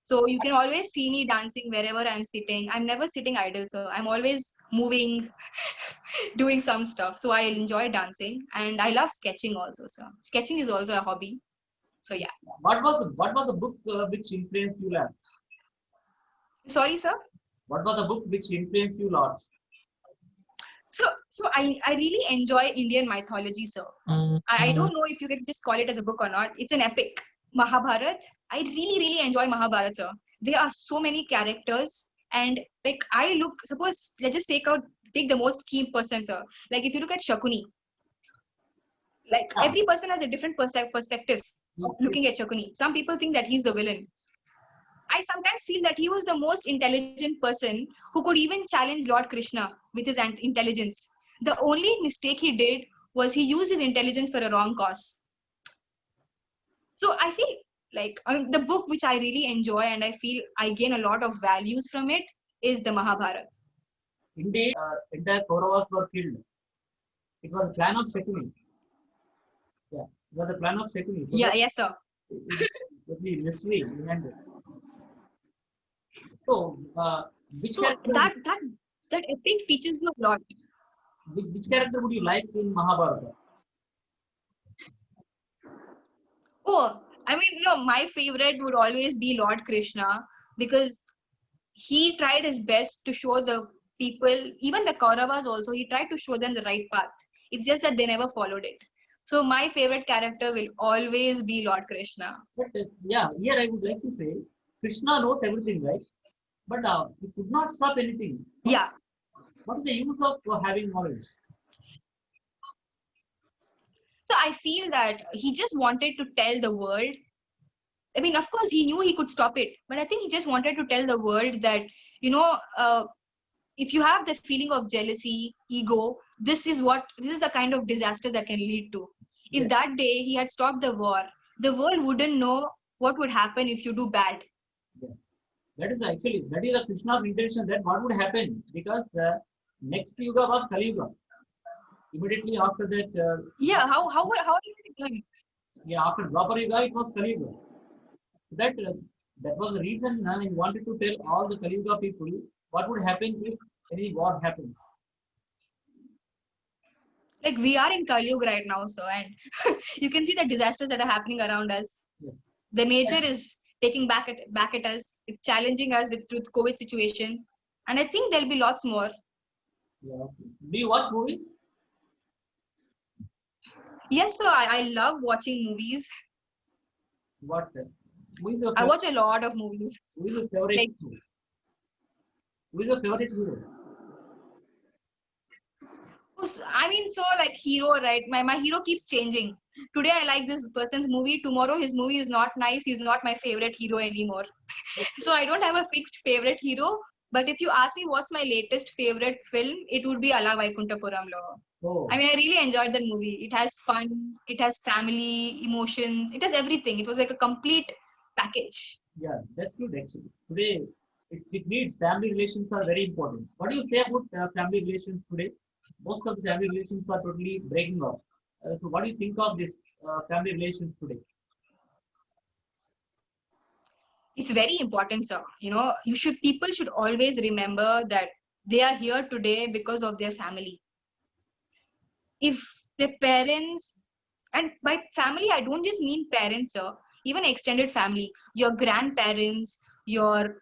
So you can always see me dancing wherever I'm sitting. I'm never sitting idle, so I'm always moving, doing some stuff. So I enjoy dancing, and I love sketching also. So sketching is also a hobby. So yeah. What was the book which influenced you a lot? Sorry, sir. What was the book which influenced you a lot? So I really enjoy Indian mythology, sir. I don't know if you can just call it as a book or not. It's an epic. Mahabharat. I really, really enjoy Mahabharat, sir. There are so many characters, and like suppose let's just take the most key person, sir. Like if you look at Shakuni, like Yeah. every person has a different perspective of Yes, yes. looking at Shakuni. Some people think that he's the villain. I sometimes feel that he was the most intelligent person who could even challenge Lord Krishna with his intelligence. The only mistake he did was he used his intelligence for a wrong cause. So I feel like the book which I really enjoy and I feel I gain a lot of values from it is the Mahabharata. Indeed, entire Kauravas were killed. It was a plan of Shakuni. Yeah, it was a plan of Shakuni. So Yeah, that yes, sir. the mystery behind it. So, which So character, that epic teaches you a lot. which character would you like in Mahabharata? Oh, I mean, my favorite would always be Lord Krishna because he tried his best to show the people, even the Kauravas also, he tried to show them the right path. It's just that they never followed it. So my favorite character will always be Lord Krishna. But yeah, here I would like to say, Krishna knows everything, right? But he could not stop anything. Yeah. What is the use of having knowledge? So I feel that he just wanted to tell the world. I mean, of course, he knew he could stop it, but I think he just wanted to tell the world that, you know, if you have the feeling of jealousy, ego, this is the kind of disaster that can lead to. If Yes. that day he had stopped the war, the world wouldn't know what would happen if you do bad. Yes. That is the Krishna's intention. That what would happen, because next yuga was Kali Yuga. Immediately after that, Yeah, how are you doing? yeah, after Dwapar Yuga, it was Kali Yuga. That that was the reason he wanted to tell all the Kali Yuga people what would happen if any war happens. Like we are in Kali Yuga right now, so and you can see the disasters that are happening around us. Yes. The nature is taking back at us. It's challenging us with COVID situation, and I think there'll be lots more. Yeah. Do you watch movies? Yes, so I love watching movies. What? Who is your I favorite? watch a lot of movies. Who is your favorite? Like Who is your favorite hero? I mean, so like hero, right? My hero keeps changing. Today I like this person's movie. Tomorrow his movie is not nice. He's not my favorite hero anymore. So I don't have a fixed favorite hero. But if you ask me what's my latest favorite film, it would be Ala Vaikuntapuramlo. Oh, I mean, I really enjoyed that movie. It has fun, it has family, emotions, it has everything. It was like a complete package. yeah, that's good actually. Today, it needs family relations are very important. What do you say about family relations today? Most of the family relations are totally breaking up. So, what do you think of this family relations today? It's very important, sir. You know, people should always remember that they are here today because of their family. If their parents, and by family I don't just mean parents, sir, even extended family, your grandparents, your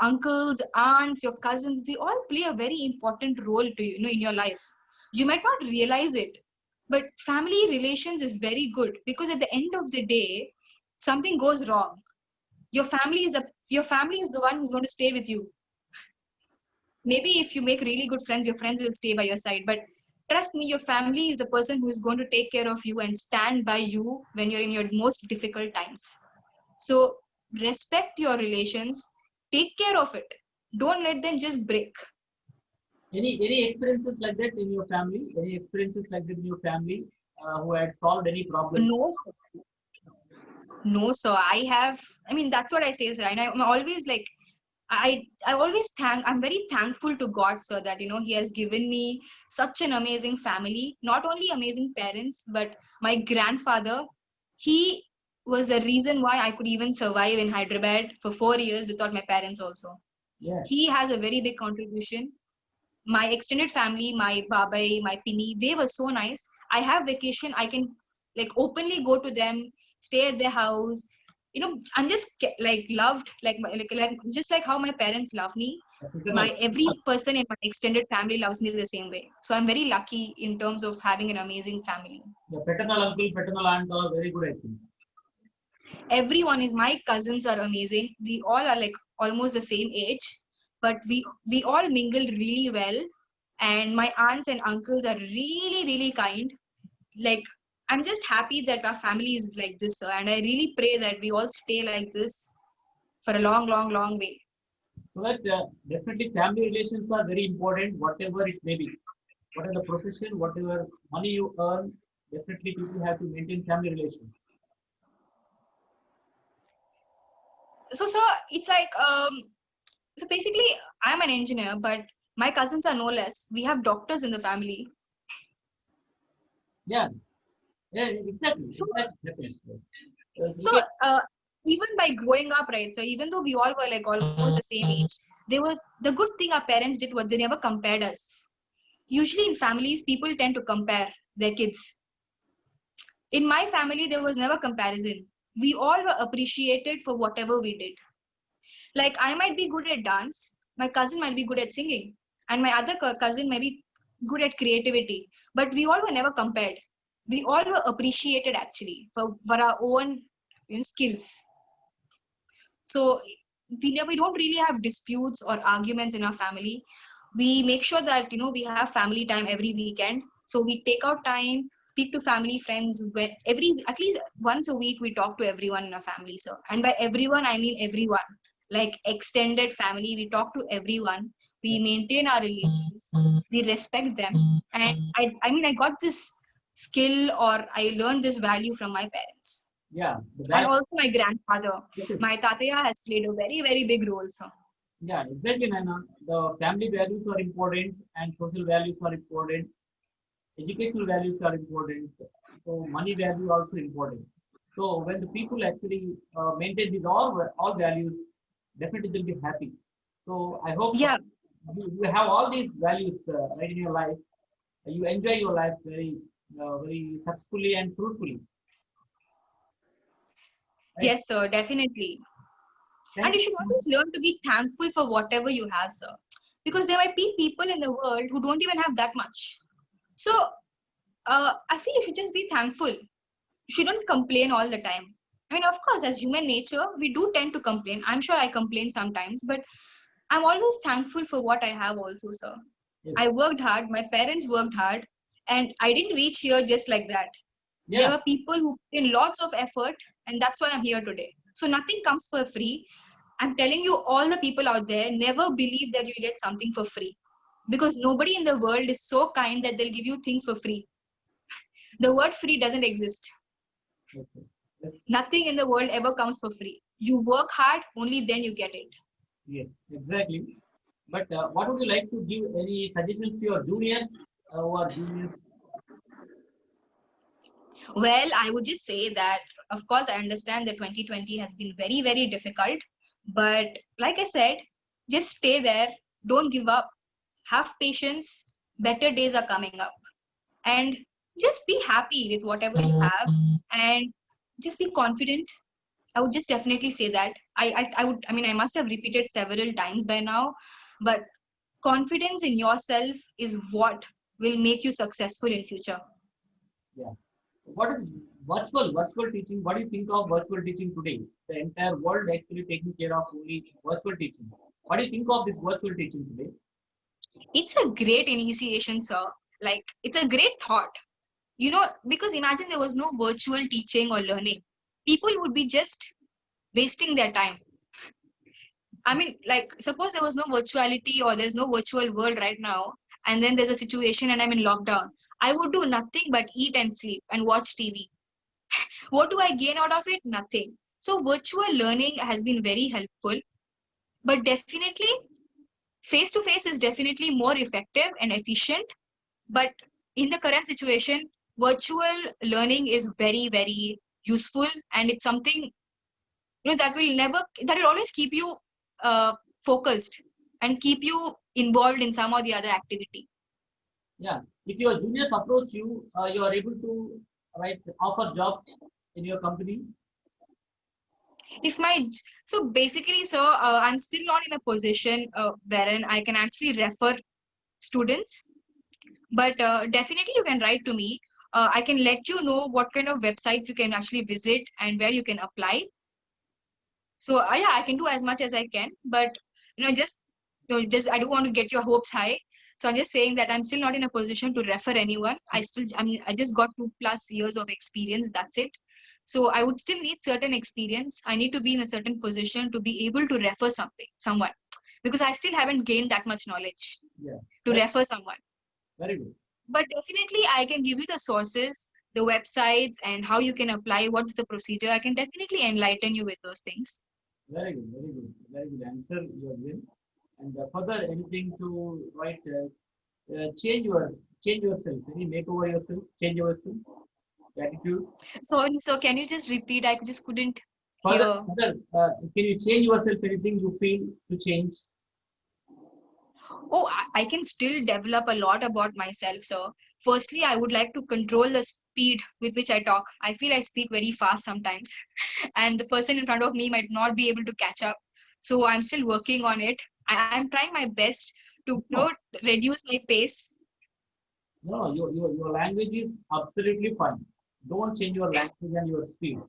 uncles, aunts, your cousins, they all play a very important role to you, in your life. You might not realize it, but family relations is very good, because at the end of the day, something goes wrong, your family is the one who's going to stay with you. Maybe if you make really good friends, your friends will stay by your side, but trust me, your family is the person who is going to take care of you and stand by you when you're in your most difficult times. So respect your relations, take care of it, don't let them just break. Any experiences like that in your family? Any experiences like that in your family who had solved any problem? No, sir. No, so I mean, that's what I say, sir. And I'm always like, I always I'm very thankful to God, sir, that, He has given me such an amazing family, not only amazing parents, but my grandfather. He was the reason why I could even survive in Hyderabad for 4 years without my parents also. Yeah. He has a very big contribution. My extended family, my babai, my pini, they were so nice. I have vacation, I can like openly go to them, stay at their house. I'm just like loved, like just like how my parents love me. My every person in my extended family loves me the same way. So I'm very lucky in terms of having an amazing family. The paternal uncle, paternal aunt are very good, I think. Everyone is, my cousins are amazing. We all are like almost the same age, but we all mingle really well. And my aunts and uncles are really, really kind. Like, I'm just happy that our family is like this, sir, and I really pray that we all stay like this for a long, long, long way. So that definitely family relations are very important, whatever it may be. Whatever the profession, whatever money you earn, definitely people have to maintain family relations. So it's like so basically I'm an engineer, but my cousins are no less. We have doctors in the family. Yeah, yeah, exactly. So, Happens. so even by growing up, right? So even though we all were like almost the same age, there was the good thing our parents did was they never compared us. Usually in families, people tend to compare their kids. In my family, there was never comparison. We all were appreciated for whatever we did. Like, I might be good at dance, my cousin might be good at singing, and my other cousin may be good at creativity, but we all were never compared. we all were appreciated actually for our own skills. So we don't really have disputes or arguments in our family. We make sure that we have family time every weekend. So we take out time, speak to family friends when every at least once a week we talk to everyone in our family. So, and by everyone I mean everyone, like extended family. We talk to everyone. We maintain our relations. We respect them. And I mean I got this skill, or I learned this value from my parents. Yeah, And that. also my grandfather. Okay. My tataya has played a very, very big role, sir. Yeah, exactly, Nana. The family values are important and social values are important. Educational values are important. So money value also important. So when the people actually maintain these all values, definitely they'll be happy. So I hope Yeah. you have all these values right in your life. You enjoy your life very successfully and fruitfully. Right? Yes, sir, definitely. And Thank you should you. always learn to be thankful for whatever you have, sir. Because there might be people in the world who don't even have that much. So I feel you should just be thankful. You shouldn't complain all the time. I mean, of course, as human nature, we do tend to complain. I'm sure I complain sometimes, but I'm always thankful for what I have also, sir. Yes. I worked hard, my parents worked hard, and I didn't reach here just like that. There Yeah. were people who put in lots of effort, and that's why I'm here today. So nothing comes for free. I'm telling you, all the people out there, never believe that you'll get something for free. Because nobody in the world is so kind that they'll give you things for free. The word free doesn't exist. Okay. Yes. Nothing in the world ever comes for free. You work hard, only then you get it. Yes. Exactly. But what would you like to give any suggestions to your juniors or juniors? Well, I would just say that, of course, I understand that 2020 has been very, very difficult. But like I said, just stay there. Don't give up. Have patience. Better days are coming up. And just be happy with whatever you have, and just be confident. I would just definitely say that. I mean, I must have repeated several times by now, but confidence in yourself is what will make you successful in future. Yeah. What is virtual teaching? What do you think of virtual teaching today? The entire world actually taking care of only virtual teaching. What do you think of this virtual teaching today? It's a great initiation, sir. Like, it's a great thought. Because imagine there was no virtual teaching or learning. People would be just wasting their time. I mean, like, suppose there was no virtuality or there's no virtual world right now, and then there's a situation and I'm in lockdown. I would do nothing but eat and sleep and watch TV. What do I gain out of it? Nothing. So, virtual learning has been very helpful, but definitely face to face is definitely more effective and efficient. But in the current situation, virtual learning is very, very useful, and it's something that will always keep you uh, focused and keep you involved in some or the other activity. Yeah. If your juniors approach you, you are able to offer jobs in your company. If my So basically, sir, I'm still not in a position wherein I can actually refer students, but definitely you can write to me. I can let you know what kind of websites you can actually visit and where you can apply. So yeah, I can do as much as I can, but just I don't want to get your hopes high. So I'm just saying that I'm still not in a position to refer anyone. I just got 2+ years of experience. That's it. So I would still need certain experience. I need to be in a certain position to be able to refer someone, because I still haven't gained that much knowledge Yeah. to refer someone. Very good. But definitely, I can give you the sources, the websites, and how you can apply. What's the procedure? I can definitely enlighten you with those things. Very good. Very good. Very good answer you have given. And further, anything to change yourself. Any makeover yourself, change yourself, attitude. Sorry, so can you just repeat? I just couldn't Further, hear. can you change yourself? Anything you feel to change? Oh, I can still develop a lot about myself, sir. Firstly, I would like to control the speed with which I talk. I feel I speak very fast sometimes, and the person in front of me might not be able to catch up. So I'm still working on it. I'm trying my best to No. reduce my pace. No, your language is absolutely fine. Don't change your language and your speed.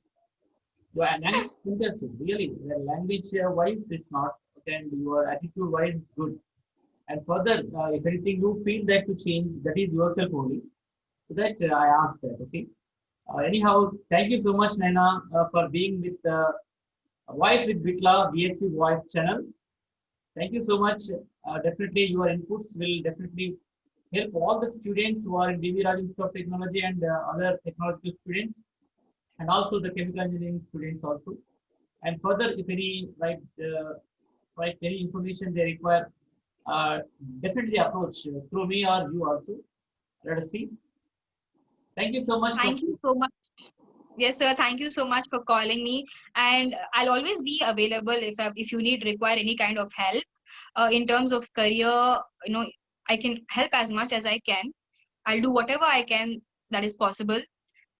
Your language is fantastic, really. The language wise, it's not, okay, and your attitude wise is good. And further, if anything you feel that to change, that is yourself only. So that I asked that, okay. Anyhow, thank you so much, Naina, for being with Voice with Bitla BSP Voice channel. Thank you so much. Definitely, your inputs will definitely help all the students who are in DV Raju Institute of Technology and other technological students, and also the chemical engineering students also. And further, if any any information they require, uh, definitely approach through me or you also. Let us see. Thank you so much for. Thank you so much. Yes, sir. Thank you so much for calling me, and I'll always be available if you need require any kind of help in terms of career. You know, I can help as much as I can. I'll do whatever I can that is possible.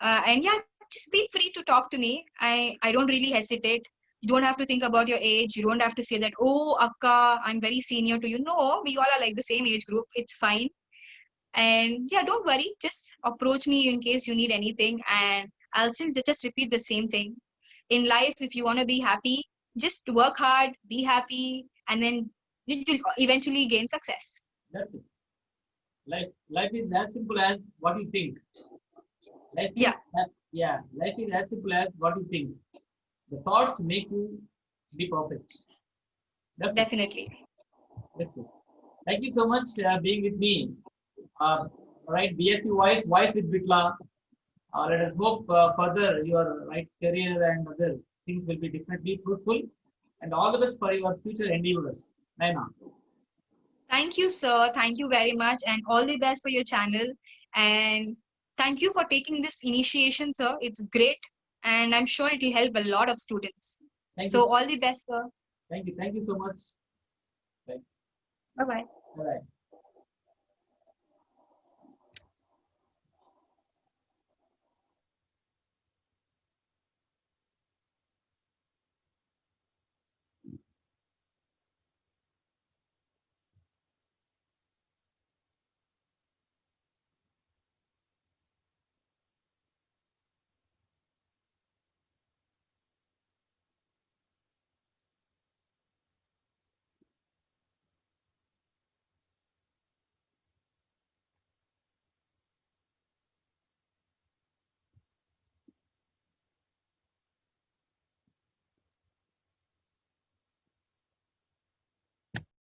And yeah, just be free to talk to me. I don't really hesitate. You don't have to think about your age. You don't have to say that, oh, Akka, I'm very senior to you. No, we all are like the same age group. It's fine. And yeah, don't worry. Just approach me in case you need anything. And I'll still just repeat the same thing. In life, if you want to be happy, just work hard, be happy, and then you will eventually gain success. That's it. Life is as simple as what you think. Life is Yeah, yeah, life is as simple as what you think. The thoughts make you be perfect. That's it. definitely. That's it. Thank you so much being with me. Right, BSP Voice with Bitla. Let us hope further your right career and other things will be definitely fruitful. And all the best for your future endeavors. Naina. Thank you, sir. Thank you very much, and all the best for your channel. And thank you for taking this initiation, sir. It's great, and I'm sure it will help a lot of students. Thank you. So, all the best, sir. Thank you. Thank you so much. Right. Bye bye. All right.